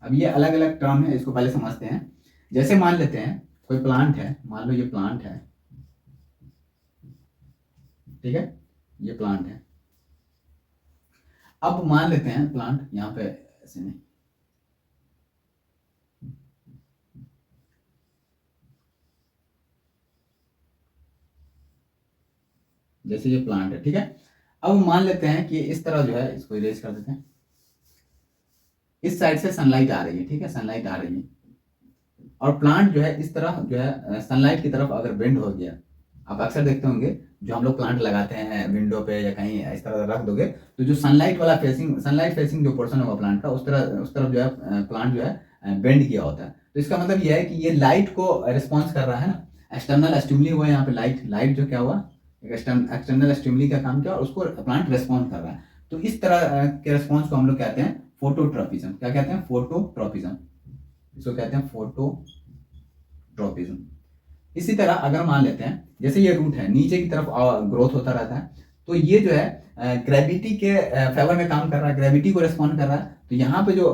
अब ये अलग अलग टर्म है, इसको पहले समझते हैं। जैसे मान लेते हैं कोई प्लांट है, मान लो ये प्लांट है, ठीक है, ये प्लांट है। अब मान लेते हैं प्लांट यहाँ पे ऐसे नहीं, जैसे ये प्लांट है, ठीक है। अब मान लेते हैं कि इस तरह जो है, इसको इरेज कर देते हैं, इस साइड से सनलाइट आ रही है, ठीक है, सनलाइट आ रही है, और प्लांट जो है इस तरह जो है सनलाइट की तरफ अगर बेंड हो गया, आप अक्सर देखते होंगे जो हम लोग प्लांट लगाते हैं विंडो पे या कहीं इस तरह रख दोगे, तो जो सनलाइट वाला फेसिंग, सनलाइट फेसिंग जो पोर्शन होगा प्लांट का, उस तरफ जो है प्लांट जो है बेंड किया होता है। तो इसका मतलब ये है कि ये लाइट को रिस्पॉन्स कर रहा है ना, एक्सटर्नल स्टिमुली हुआ यहाँ पे, लाइट जो क्या हुआ, एक्सटर्नल स्टिमुली का काम किया और उसको प्लांट रिस्पॉन्ड कर रहा है। तो इस तरह के रिस्पॉन्स को हम लोग कहते हैं फोटोट्रॉपिज्म। क्या कहते हैं? फोटोट्रॉपिज्म, इसको कहते हैं फोटोट्रॉपिज्म। इसी तरह अगर मान लेते हैं जैसे ये रूट है, नीचे की तरफ ग्रोथ होता रहता है, तो ये जो है ग्रेविटी के फेवर में काम कर रहा है, ग्रेविटी को रिस्पॉन्ड कर रहा है। तो यहाँ पे जो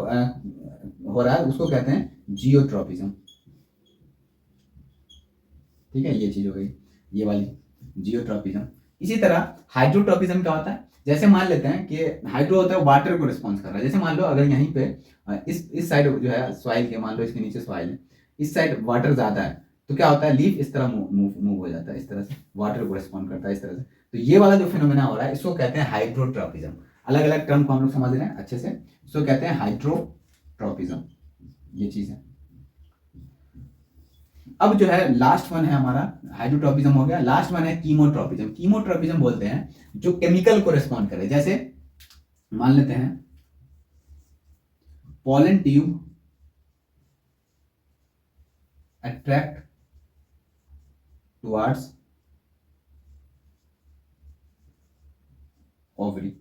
हो रहा है उसको कहते हैं जियोट्रॉपिज्म। ठीक है, ये चीज हो गई, ये वाली जियोट्रॉपिज्म। इसी तरह हाइड्रोट्रॉपिज्म क्या होता है? जैसे मान लेते हैं कि हाइड्रो होता है वाटर को रिस्पॉन्स कर रहा है। जैसे मान लो अगर यहीं पे इस साइड जो है सॉइल के, मान लो इसके नीचे सॉइल है, इस साइड वाटर ज्यादा है, तो क्या होता है, लीफ इस तरह मूव हो जाता है, इस तरह से वाटर को रिस्पॉन्ड करता है इस तरह से। तो ये वाला जो फिनोमेना हो रहा है इसको कहते हैं हाइड्रोट्रॉपिज्म। अलग अलग टर्म को हम लोग समझ रहे हैं अच्छे से, इसको कहते हैं हाइड्रोट्रॉपिज्म, ये चीज है। अब जो है लास्ट वन है हमारा, हाइड्रोट्रॉपिज्म हो गया, लास्ट वन है कीमोट्रॉपिज्म। कीमोट्रॉपिज्म बोलते हैं जो केमिकल को रिस्पॉन्ड करे। जैसे मान लेते हैं pollen tube attract towards ovary,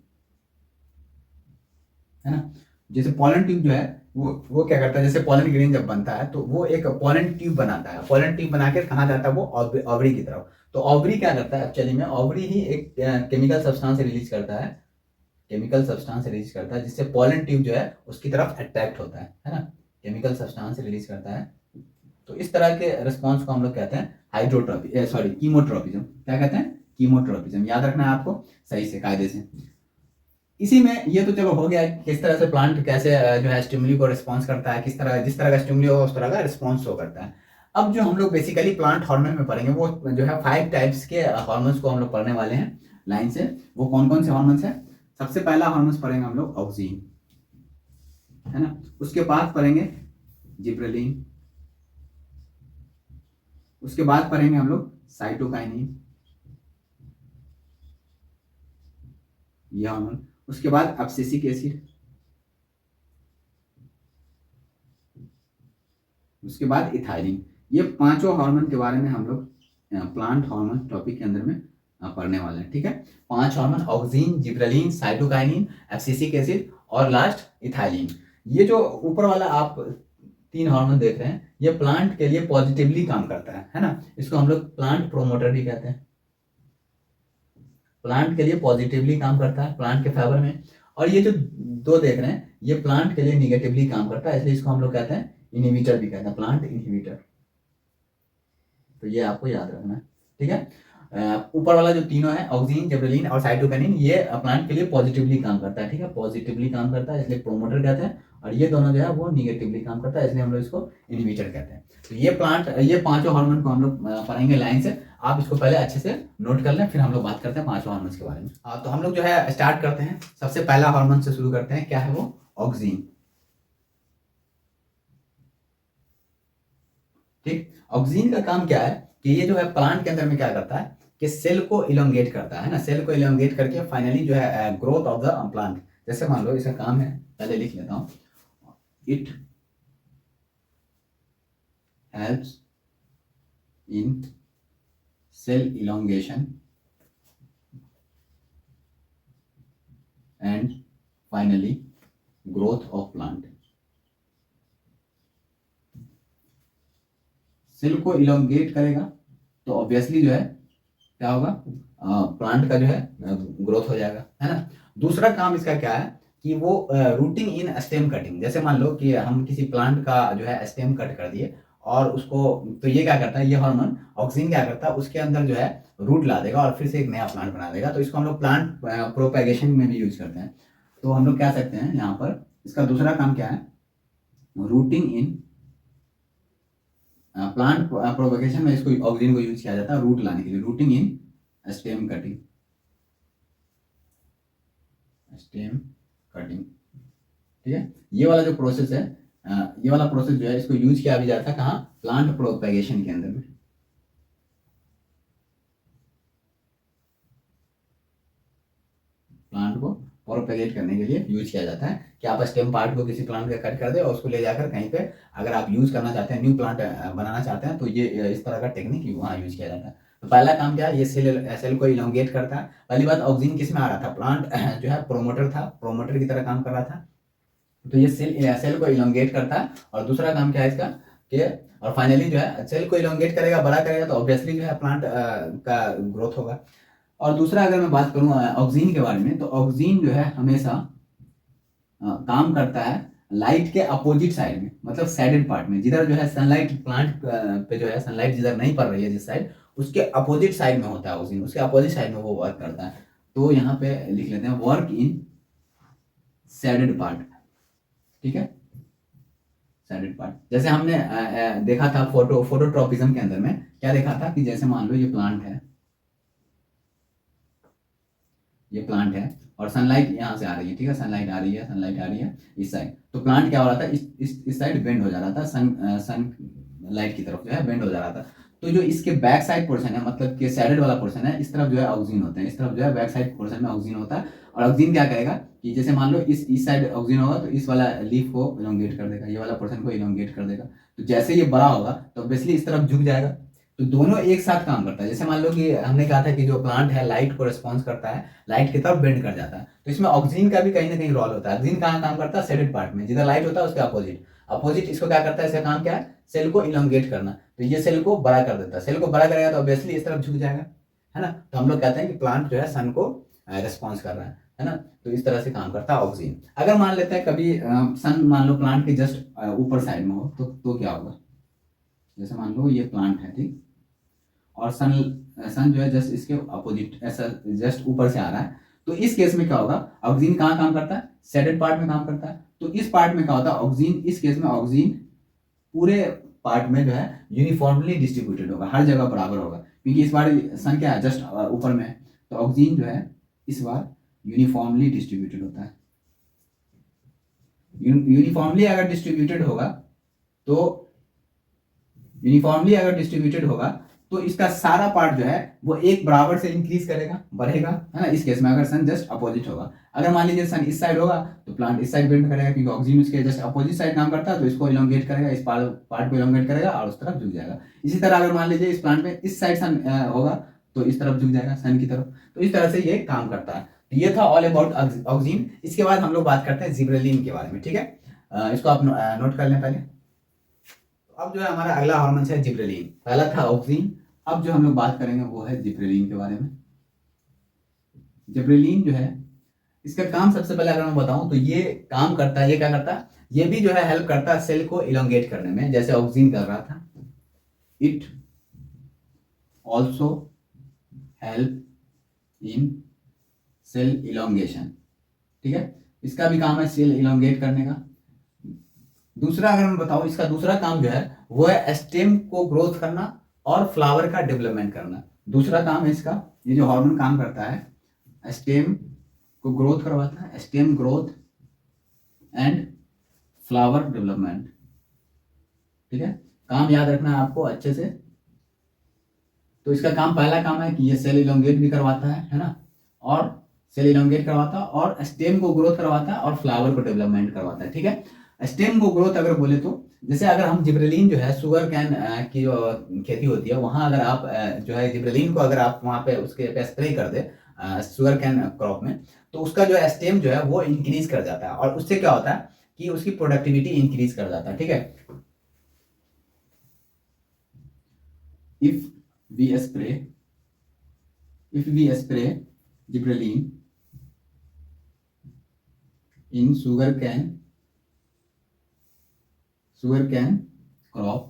है ना। जैसे पॉलन ट्यूब जो है वो क्या करता है, जैसे पोलन ग्रेन जब बनता है तो वो एक पोलन ट्यूब बनाता है। पोलन ट्यूब बना के कहाँ जाता है, वो ओवरी की तरफ। तो ओवरी क्या करता है एक्चुअली में, ओवरी ही एक केमिकल सब्सटेंस रिलीज करता है, केमिकल सब्सटेंस रिलीज करता है जिससे पोलन ट्यूब जो है उसकी तरफ अट्रैक्ट होता है ना, केमिकल सब्सटेंस रिलीज करता है। तो इस तरह के रिस्पॉन्स को हम लोग कहते हैं हाइड्रोट्रॉपी, सॉरी कीमोट्रॉपिज्म। क्या कहते हैं, कीमोट्रॉपिज्म। याद रखना है आपको सही से, कायदे से। इसी में ये तो चलो हो गया किस तरह से प्लांट कैसे जो है स्टिमुली को रिस्पॉन्स करता है, किस तरह, जिस तरह का स्टिमुली होगा उस तरह का रिस्पॉन्स शो करता है। अब जो हम लोग बेसिकली प्लांट हार्मोन में पढ़ेंगे वो जो है 5 टाइप्स के हार्मोन्स को हम लोग पढ़ने वाले हैं लाइन से। वो कौन कौन से हार्मोन्स हैं? सबसे पहला हार्मोन्स पढ़ेंगे हम लोग ऑक्सीन, है ना। उसके बाद पढ़ेंगे जिब्रेलिन, उसके बाद पढ़ेंगे हम लोग साइटोकाइनिन, ये हार्मोन। उसके बाद एब्सिसिक एसिड, उसके बाद इथाइलिन। ये पांचों हार्मोन के बारे में हम लोग प्लांट हार्मोन टॉपिक के अंदर में पढ़ने वाले हैं, ठीक है। 5 hormone, oxygen, gibberellin, cytokinin, abscisic acid और लास्ट इथाइलिन। ये जो ऊपर वाला आप 3 हार्मोन देख रहे हैं ये प्लांट के लिए पॉजिटिवली काम करता है ना। इसको हम लोग प्लांट प्रोमोटर भी कहते हैं। प्लांट के लिए पॉजिटिवली काम करता है, प्लांट के फेवर में। और ये जो 2 देख रहे हैं ये प्लांट के लिए निगेटिवली काम करता है, इसलिए इसको हम लोग कहते हैं इनहिबिटर भी कहते हैं, प्लांट इनहिबिटर। तो ये आपको याद रखना है, ठीक है। ऊपर वाला जो तीनों है ऑक्सीन, जिब्रेलिन और साइटोकिनिन, ये प्लांट के लिए पॉजिटिवली काम करता है, ठीक है, पॉजिटिवली काम करता है इसलिए प्रोमोटर कहते हैं। और ये दोनों जो है वो निगेटिवली काम करता है इसलिए हम लोग इसको इनहिबिटर कहते हैं। तो ये पांचों हार्मोन को हम लोग पढ़ेंगे लाइन से। आप इसको पहले अच्छे से नोट कर लें, फिर हम लोग बात करते हैं 5 हार्मोन्स के बारे में। तो हम लोग जो है स्टार्ट करते हैं, सबसे पहला हार्मोन से शुरू करते हैं। क्या है वो? ऑक्सीन, ठीक। ऑक्सीन का काम क्या है कि ये जो है प्लांट के अंदर में क्या करता है कि सेल को इलोंगेट करता है ना, सेल को इलोंगेट करके फाइनली जो है ग्रोथ ऑफ द प्लांट। जैसे मान लो इसका काम है, पहले लिख लेता हूं, it helps in cell elongation and finally growth of plant. Cell को इलोंगेट करेगा तो ऑब्वियसली जो है क्या होगा, प्लांट का जो है ग्रोथ हो जाएगा, है ना। दूसरा काम इसका क्या है कि वो रूटिंग इन स्टेम कटिंग। जैसे मान लो कि हम किसी प्लांट का जो है स्टेम कट कर दिए और उसको, तो ये क्या करता है, ये हार्मोन ऑक्सीन क्या करता है, उसके अंदर जो है रूट ला देगा और फिर से एक नया प्लांट बना देगा। तो इसको हम लोग प्लांट प्रोपेगेशन में भी यूज करते हैं। तो हम लोग कह सकते हैं यहाँ पर इसका दूसरा काम क्या है, रूटिंग इन प्लांट प्रोपेगेशन में इसको ऑक्सीजन को यूज किया जाता है रूट लाने के लिए, rooting in stem cutting, stem cutting, ठीक है। ये वाला जो प्रोसेस है, ये वाला प्रोसेस जो है इसको यूज किया भी जाता है कहाँ, प्लांट प्रोपेगेशन के अंदर में। प्लांट को प्रोपेगेट करने के लिए यूज किया जाता है कि आप स्टेम पार्ट को किसी प्लांट का कट कर दे और उसको ले जाकर कहीं पे अगर आप यूज करना चाहते हैं, न्यू प्लांट बनाना चाहते हैं, तो ये इस तरह का टेक्निक वहाँ यूज किया जाता है। तो पहला काम क्या है, ये सेल को इलोंगेट करता है। पहली बात, ऑक्सीजन किस में आ रहा था, प्लांट जो है प्रोमोटर था, प्रोमोटर की तरह काम कर रहा था। तो ये सेल को इलोंगेट करता है। और दूसरा काम क्या है इसका कि, और फाइनली जो है सेल को इलोंगेट करेगा, बड़ा करेगा, तो ऑब्वियसली जो है प्लांट का ग्रोथ होगा। और दूसरा अगर मैं बात करूँ ऑक्सीजन के बारे में, तो ऑक्सीजन जो है हमेशा काम करता है लाइट के अपोजिट साइड में, मतलब सैडेड पार्ट में, जिधर जो है सनलाइट प्लांट पे जो है सनलाइट जिधर नहीं पड़ रही है जिस साइड, उसके अपोजिट साइड में होता है ऑक्सीजन, उसके अपोजिट साइड में वो वर्क करता है। तो यहाँ पे लिख लेते हैं वर्क इन सैडेड पार्ट, ठीक है, सैडेड पार्ट। जैसे हमने देखा था फोटोट्रॉपिज्म के अंदर में, क्या देखा था कि जैसे मान लो ये प्लांट है, ये प्लांट है और सनलाइट यहाँ से आ रही है, ठीक है, सनलाइट आ रही है इस साइड, तो प्लांट क्या हो रहा था, इस साइड बेंड हो जा रहा था, सन लाइट की तरफ जो है बेंड हो जा रहा था। तो जो इसके बैक साइड पोर्शन है, मतलब कि सैडेड वाला पोर्शन है, इस तरफ जो है ऑक्सीजन होते हैं, इस तरफ जो है बैक साइड पोर्शन में ऑक्सीजन होता है। और ऑक्सीजन क्या करेगा कि जैसे मान लो इस साइड ऑक्सीजन होगा तो इस वाला लीफ को इलोंगेट कर देगा, ये वाला पोर्शन को इलोंगेट कर देगा। तो जैसे ये बड़ा होगा तो ऑब्वियसली इस तरफ झुक जाएगा। तो दोनों एक साथ काम करता है। जैसे मान लो कि हमने कहा था कि जो प्लांट है लाइट को रिस्पॉन्स करता है, लाइट की तरफ बेंड कर जाता है, तो इसमें ऑक्सीजन का भी कहीं ना कहीं रोल होता है। ऑक्सीजन कहाँ काम करता है? शेडेड पार्ट में, जिधर लाइट होता है उसके अपोजिट। अपोजिट इसको क्या करता है, इसका काम क्या है? सेल को इलोंगेट करना। तो ये सेल को बड़ा कर देता है। सेल को बड़ा करेगा तो ऑब्वियसली इस तरफ झुक जाएगा, है ना। तो हम लोग कहते हैं कि प्लांट जो है सन को रिस्पॉन्स कर रहा है ना। तो इस तरह से काम करता है ऑक्सीजन। अगर मान लेते हैं कभी सन मान लो प्लांट के जस्ट ऊपर साइड में हो, तो क्या होगा? जैसे मान लो ये प्लांट है, ठीक, और सन सन जो है जस्ट इसके अपोजिट ऐसा जस्ट ऊपर से आ रहा है, तो इस केस में क्या होगा? ऑक्सीजन कहाँ काम करता है? शेडेड पार्ट में काम करता है। तो इस पार्ट में क्या होता है? ऑक्सीजन, इस केस में ऑक्सीजन पूरे पार्ट में जो है यूनिफॉर्मली डिस्ट्रीब्यूटेड होगा, हर जगह बराबर होगा, क्योंकि इस बार सन क्या है? जस्ट ऊपर में है। तो ऑक्सीजन जो है इस बार यूनिफॉर्मली डिस्ट्रीब्यूटेड होता है। यूनिफॉर्मली अगर डिस्ट्रीब्यूटेड होगा तो यूनिफॉर्मली अगर डिस्ट्रीब्यूटेड होगा तो इसका सारा पार्ट जो है वो एक बराबर से इंक्रीज करेगा, बढ़ेगा, है ना। इस केस में अगर सन जस्ट अपोजिट होगा, अगर मान लीजिए सन इस साइड होगा तो प्लांट इस साइड बेंड करेगा, क्योंकि ऑक्सीजन इसके जस्ट अपोजिट साइड काम करता है, तो इसको इलोंगेट करेगा, इस पार्ट को इलोंगेट करेगा और उस तरफ झुक जाएगा। इसी तरह अगर मान लीजिए इस प्लांट में इस साइड सन होगा तो इस तरफ झुक जाएगा, सन की तरफ। तो इस तरह से ये काम करता है। तो ये था ऑल अबाउट ऑक्सीजन। इसके बाद हम लोग बात करते हैं जिब्रेलिन के बारे में, ठीक है। इसको आप नोट कर लें पहले। अब जो है हमारा अगला हार्मोन है जिब्रेलिन। पहला था ऑक्सीजन, अब जो हम लोग बात करेंगे वो है जिब्रेलिन के बारे में। जिब्रेलिन जो है इसका काम सबसे पहले अगर मैं बताऊं तो ये काम करता है, ये क्या करता है? ये भी जो है हेल्प करता है सेल को इलोंगेट करने में, जैसे ऑक्सीजन कर रहा था। It also help in cell elongation, ठीक है। इसका भी काम है सेल इलोंगेट करने का। दूसरा अगर मैं बताऊं, इसका दूसरा काम जो है वो है स्टेम को ग्रोथ करना और फ्लावर का डेवलपमेंट करना। दूसरा काम है इसका, ये जो हार्मोन काम करता है स्टेम को ग्रोथ करवाता है, stem growth and flower development, ठीक है। काम याद रखना है आपको अच्छे से। तो इसका काम, पहला काम है कि ये सेल इलोंगेट भी करवाता है ना, और सेल इलोंगेट करवाता है और स्टेम को ग्रोथ करवाता है और फ्लावर को डेवलपमेंट करवाता है, ठीक है। स्टेम को ग्रोथ अगर बोले तो जैसे अगर हम जिब्रेलिन जो है शुगर कैन की जो खेती होती है वहां अगर आप जो है जिब्रेलिन को अगर आप वहां पे उसके पे स्प्रे कर दे शुगर कैन क्रॉप में, तो उसका जो है स्टेम जो है वो इंक्रीज कर जाता है, और उससे क्या होता है कि उसकी प्रोडक्टिविटी इंक्रीज कर जाता है, ठीक है। If we spray gibberellin in sugar cane crop,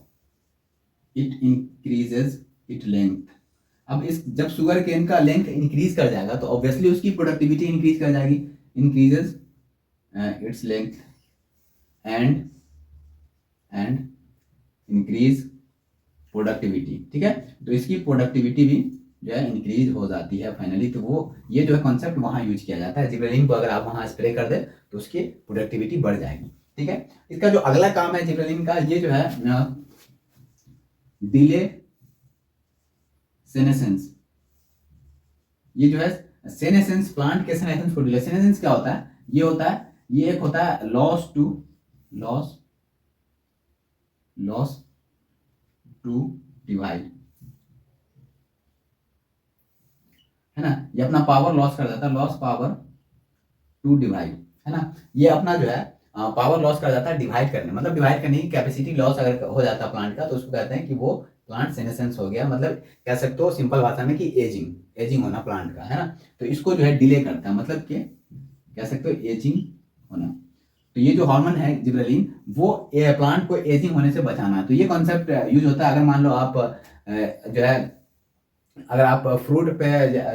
it increases its length। अब इस जब शुगर केन का लेंथ इंक्रीज कर जाएगा तो ऑब्वियसली उसकी प्रोडक्टिविटी इंक्रीज कर जाएगी, increases its length and increase productivity, ठीक है। तो इसकी प्रोडक्टिविटी भी जो है इंक्रीज हो जाती है फाइनली। तो वो ये जो है कॉन्सेप्ट वहां यूज किया जाता है, जिब्रेलिन को अगर आप वहां स्प्रे कर दे तो उसकी प्रोडक्टिविटी बढ़ जाएगी, ठीक है। इसका जो अगला काम है जिब्रेलिन का, ये जो है डिले सेनेसेंस। ये जो है सेनेसेंस, प्लांट के सेनेसेंस को डिले। सेनेसेंस क्या होता है? ये होता है, ये एक होता है लॉस टू डिवाइड, है ना। ये अपना पावर लॉस कर जाता है, लॉस पावर टू डिवाइड, है ना। ये अपना जो है पावर लॉस कर जाता है डिवाइड करने, मतलब डिवाइड करने की कैपेसिटी लॉस अगर हो जाता है प्लांट का तो उसको कहते हैं कि वो प्लांट सेनेसेंस हो गया। मतलब कह सकते हो सिंपल भाषा में कि एजिंग होना प्लांट का, है ना। तो इसको जो है डिले करता है, मतलब कि कह सकते हो एजिंग होना। तो ये जो हार्मोन है जिब्रेलिन वो प्लांट को एजिंग होने से बचाना है। तो ये कॉन्सेप्ट यूज होता है अगर मान लो आप जो है अगर आप फ्रूट पे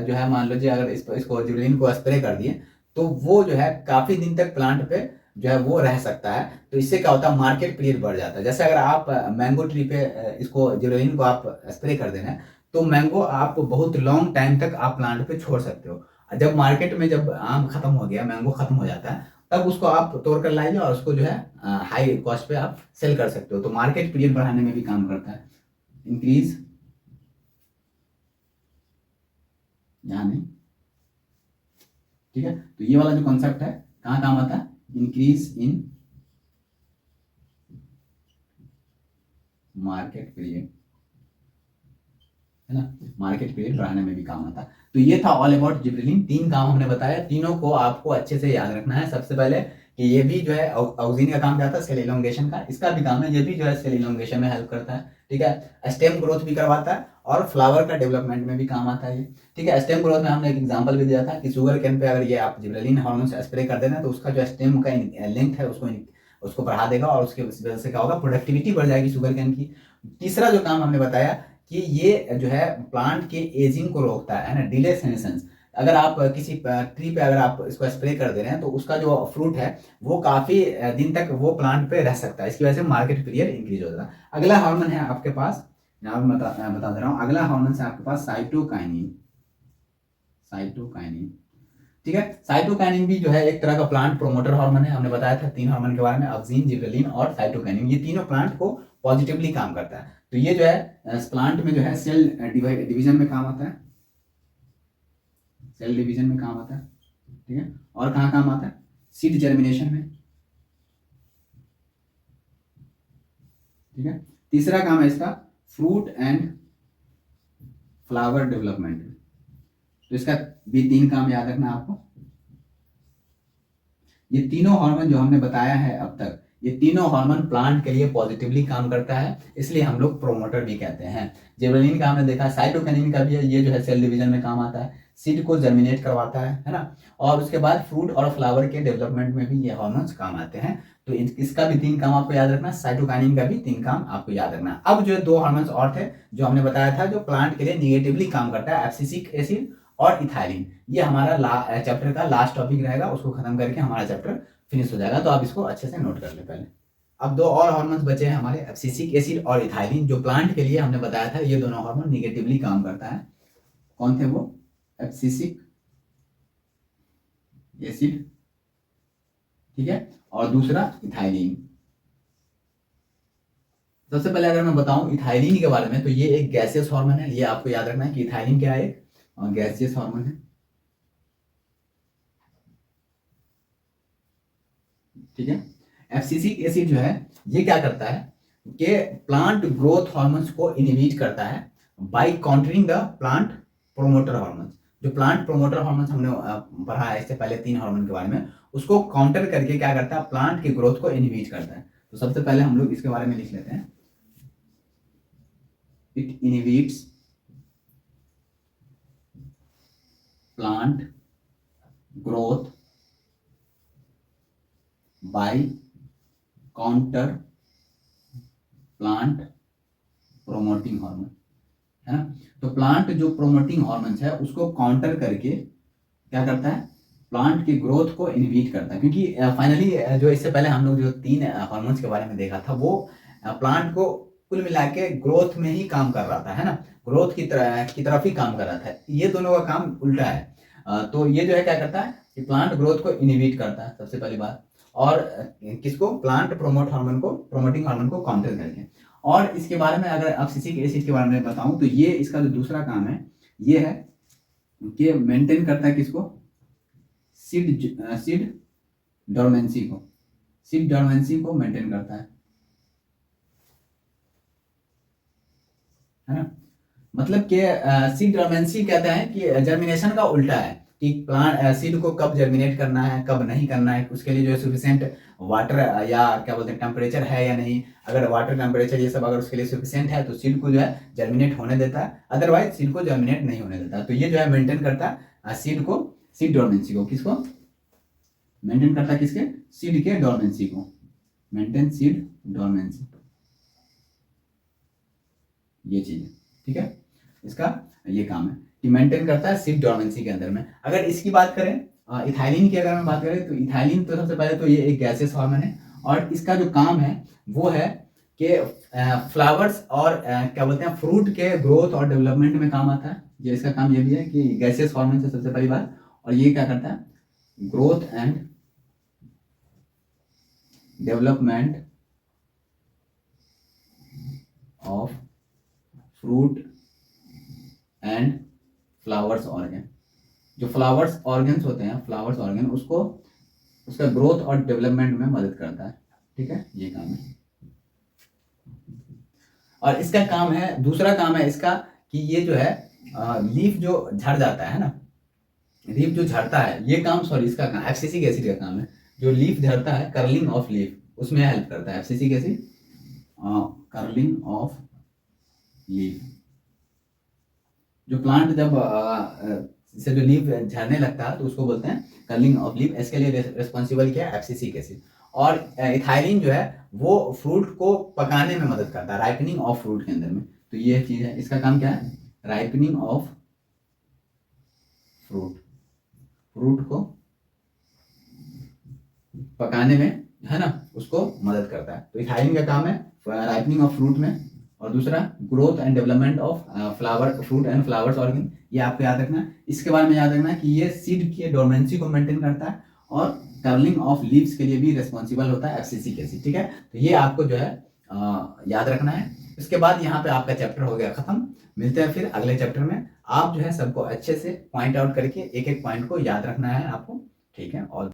जो है मान लीजिए अगर इसको जिब्रेलिन को स्प्रे कर दिए तो वो जो है काफी दिन तक प्लांट पे जो है वो रह सकता है। तो इससे क्या होता है, मार्केट पीरियड बढ़ जाता है। जैसे अगर आप मैंगो ट्री पे इसको जिब्रेलिन को आप स्प्रे कर देना तो मैंगो आप बहुत लॉन्ग टाइम तक आप प्लांट पे छोड़ सकते हो। जब मार्केट में जब आम खत्म हो गया, मैंगो खत्म हो जाता है, तब उसको आप तोड़ कर लाइए और उसको जो है हाई कॉस्ट पे आप सेल कर सकते हो। तो मार्केट पीरियड बढ़ाने में भी काम करता है। इंक्रीज, यहाँ नहीं, ठीक है। तो ये वाला जो कॉन्सेप्ट है कहाँ काम आता है? इंक्रीज इन मार्केट पीरियड, है ना, मार्केट पीरियड बढ़ाने में भी काम आता है। तो ये था ऑल अबाउट जिबरेलिन। 3 काम हमने बताया, तीनों को आपको अच्छे से याद रखना है। सबसे पहले कि ये भी जो है ऑक्सीजन का काम क्या था, सेल इलोंगेशन का, इसका भी काम है, ये भी जो है सेल इलोंगेशन में हेल्प करता है, ठीक है। स्टेम ग्रोथ भी करवाता है और फ्लावर का डेवलपमेंट में भी काम आता है ये, ठीक है। स्टेम ग्रोथ में हमने एक एग्जांपल भी दिया था कि शुगर केन पे अगर ये आप जिबरेलिन हार्मोन से स्प्रे कर देना तो उसका जो स्टेम का लेंथ है उसको बढ़ा देगा और उसके वजह से क्या होगा, प्रोडक्टिविटी बढ़ जाएगी शुगर केन की। तीसरा जो काम हमने बताया कि ये जो है प्लांट के एजिंग को रोकता है ना, डिले सेनेसेंस। अगर आप किसी ट्री पे अगर आप इसको स्प्रे कर दे रहे हैं तो उसका जो फ्रूट है वो काफी दिन तक वो प्लांट पे रह सकता है, इसकी वजह से मार्केट पीरियड इंक्रीज हो जाता है। अगला हार्मोन है आपके पास, यहाँ मैं बता दे रहा हूँ, अगला हार्मोन है आपके पास साइटोकाइनिन। साइटोकाइनिन, ठीक है। साइटोकाइनिन भी जो है एक तरह का प्लांट प्रोमोटर हार्मोन है। हमने बताया था 3 हार्मोन के बारे में, ऑक्सीन, जिबरेलिन और साइटोकाइनिन। ये तीनों प्लांट को पॉजिटिवली काम करता है। तो ये जो है प्लांट में जो है सेल डिवीजन में काम आता है, सेल डिवीजन में काम आता है, ठीक है। और कहाँ काम आता है, सीड जर्मिनेशन में, ठीक है। तीसरा काम है इसका फ्रूट एंड फ्लावर डेवलपमेंट में। तो इसका भी 3 काम याद रखना आपको। ये तीनों हार्मोन जो हमने बताया है अब तक, ये तीनों हार्मोन प्लांट के लिए पॉजिटिवली काम करता है, इसलिए हम लोग प्रोमोटर भी कहते हैं। जिबरेलिन का हमने देखा, साइटोकिनिन का भी है, ये जो है सेल डिवीजन में काम आता है, सीड को जर्मिनेट करवाता है ना। और उसके बाद फ्रूट और फ्लावर के डेवलपमेंट में भी ये हार्मोन्स काम आते हैं। तो इसका भी 3 काम आपको याद रखना, साइटोकाइनिन का भी 3 काम आपको याद रखना। अब जो 2 हार्मोन्स और थे जो हमने बताया था जो प्लांट के लिए निगेटिवली काम करता है, एब्सिसिक एसिड और इथाइलिन। ये हमारा चैप्टर का लास्ट टॉपिक रहेगा, उसको खत्म करके हमारा चैप्टर फिनिश हो जाएगा। तो आप इसको अच्छे से नोट कर ले पहले। अब 2 और हार्मोन्स बचे हैं हमारे, एब्सिसिक एसिड और इथाइलिन, जो प्लांट के लिए हमने बताया था ये दोनों हार्मोन निगेटिवली काम करता है। कौन थे वो, एब्सिसिक एसिड, ठीक है, और दूसरा इथाइलिन। सबसे पहले अगर मैं बताऊं इथाइलिन के बारे में तो ये एक गैसियस हार्मोन है, ये आपको याद रखना है कि इथाइलिन क्या है, एक गैसियस हार्मोन है, ठीक है। एब्सिसिक एसिड जो है ये क्या करता है कि प्लांट ग्रोथ हार्मोन्स को इनहिबिट करता है by countering the plant promoter hormones. जो प्लांट प्रोमोटर हार्मोन्स हमने पढ़ा है इससे पहले 3 हार्मोन के बारे में, उसको काउंटर करके क्या करता है, प्लांट की ग्रोथ को इनहिबिट करता है। तो सबसे पहले हम लोग इसके बारे में लिख लेते हैं, it inhibits plant growth by counter plant promoting hormone, है ना। तो प्लांट जो प्रोमोटिंग हार्मोन्स है उसको काउंटर करके क्या करता है, प्लांट की ग्रोथ को इनहिबिट करता है। क्योंकि फाइनली जो इससे पहले हम लोग जो 3 हार्मोन्स के बारे में देखा था वो प्लांट को कुल मिला के ग्रोथ में ही काम कर रहा था, है ना, ग्रोथ की तरफ ही काम कर रहा था। ये दोनों का काम उल्टा है। तो ये जो है क्या करता है कि प्लांट ग्रोथ को इनहिबिट करता है सबसे पहली बात, और किसको, प्लांट प्रोमोटिंग हार्मोन को काउंटर करके। और इसके बारे में अगर आप एब्सिसिक एसिड के बारे में बताऊं तो ये इसका जो दूसरा काम है ये है कि मेंटेन करता है किसको, सीड डोरमेंसी को, सीड डोरमेंसी को मेंटेन करता है ना। मतलब कि सीड डोरमेंसी कहते हैं कि जर्मिनेशन का उल्टा है कि प्लांट सीड को कब जर्मिनेट करना है कब नहीं करना है, उसके लिए जो है सुफिशिएंट वाटर या क्या बोलते हैं टेम्परेचर है या नहीं। अगर वाटर टेम्परेचर ये सब अगर उसके लिए सुफिशिएंट है तो सीड को जो है जर्मिनेट होने देता है, अदरवाइज सीड को जर्मिनेट नहीं होने देता। तो ये जो है मेंटेन करता है सीड को, सीड डोरमेंसी को, किसको मेंटेन करता है, किसके, सीड के डोरमेंसी को, मेंटेन सीड डोरमेंसी, ये चीज है, ठीक है। इसका ये काम है कि मेंटेन करता है सीड डोरमेंसी के अंदर में। अगर इसकी बात करें इथाइलिन की, अगर हम बात करें तो इथाइलिन तो सबसे पहले तो ये एक गैसियस हार्मोन है और इसका जो काम है वो है कि फ्लावर्स और क्या बोलते हैं फ्रूट के ग्रोथ और डेवलपमेंट में काम आता है। ये इसका काम ये भी है कि गैसियस हार्मोन से सबसे पहली बात, और ये क्या करता है, growth and development of fruit and flowers organ. जो फ्लावर्स ऑर्गन्स होते हैं, फ्लावर्स ऑर्गन, उसको उसका ग्रोथ और डेवलपमेंट में मदद करता है, ठीक है, ये काम है। और इसका काम है, दूसरा काम है इसका कि ये जो है लीफ जो झड़ जाता है ना, लीफ जो झड़ता है, ये काम सॉरी इसका काम एफसीसी एसिड का काम है। जो लीफ झड़ता है, कर्लिंग ऑफ लीफ, उसमें हेल्प करता है FCC acid, curling of leaf. जो प्लांट जब से जो लीफ झड़ने लगता है तो उसको बोलते हैं कर्लिंग ऑफ लीफ। इसके लिए रिस्पॉन्सिबल क्या है, एफसीसी एसिड। और इथाइलिन जो है वो फ्रूट को पकाने में मदद करता है, राइपनिंग ऑफ फ्रूट के अंदर में। तो ये चीज है, इसका काम क्या है, राइपनिंग ऑफ फ्रूट, फ्रूट को पकाने में, है ना, उसको मदद करता है। तो इथाइलिन का काम है राइपनिंग ऑफ फ्रूट में। और दूसरा growth and development of flower, fruit and flowers organ, ये आपको याद रखना है। इसके बारे में याद रखना है कि ये सीड की डोरमेंसी को मेंटेन करता है और कर्लिंग ऑफ लीव्स के लिए भी रिस्पॉन्सिबल होता है एफसीसी एसिड, ठीक है। तो ये आपको जो है याद रखना है। इसके बाद यहाँ पे आपका चैप्टर हो गया खत्म। मिलते हैं फिर अगले चैप्टर में। आप जो है सबको अच्छे से पॉइंट आउट करके एक एक पॉइंट को याद रखना है आपको, ठीक है। और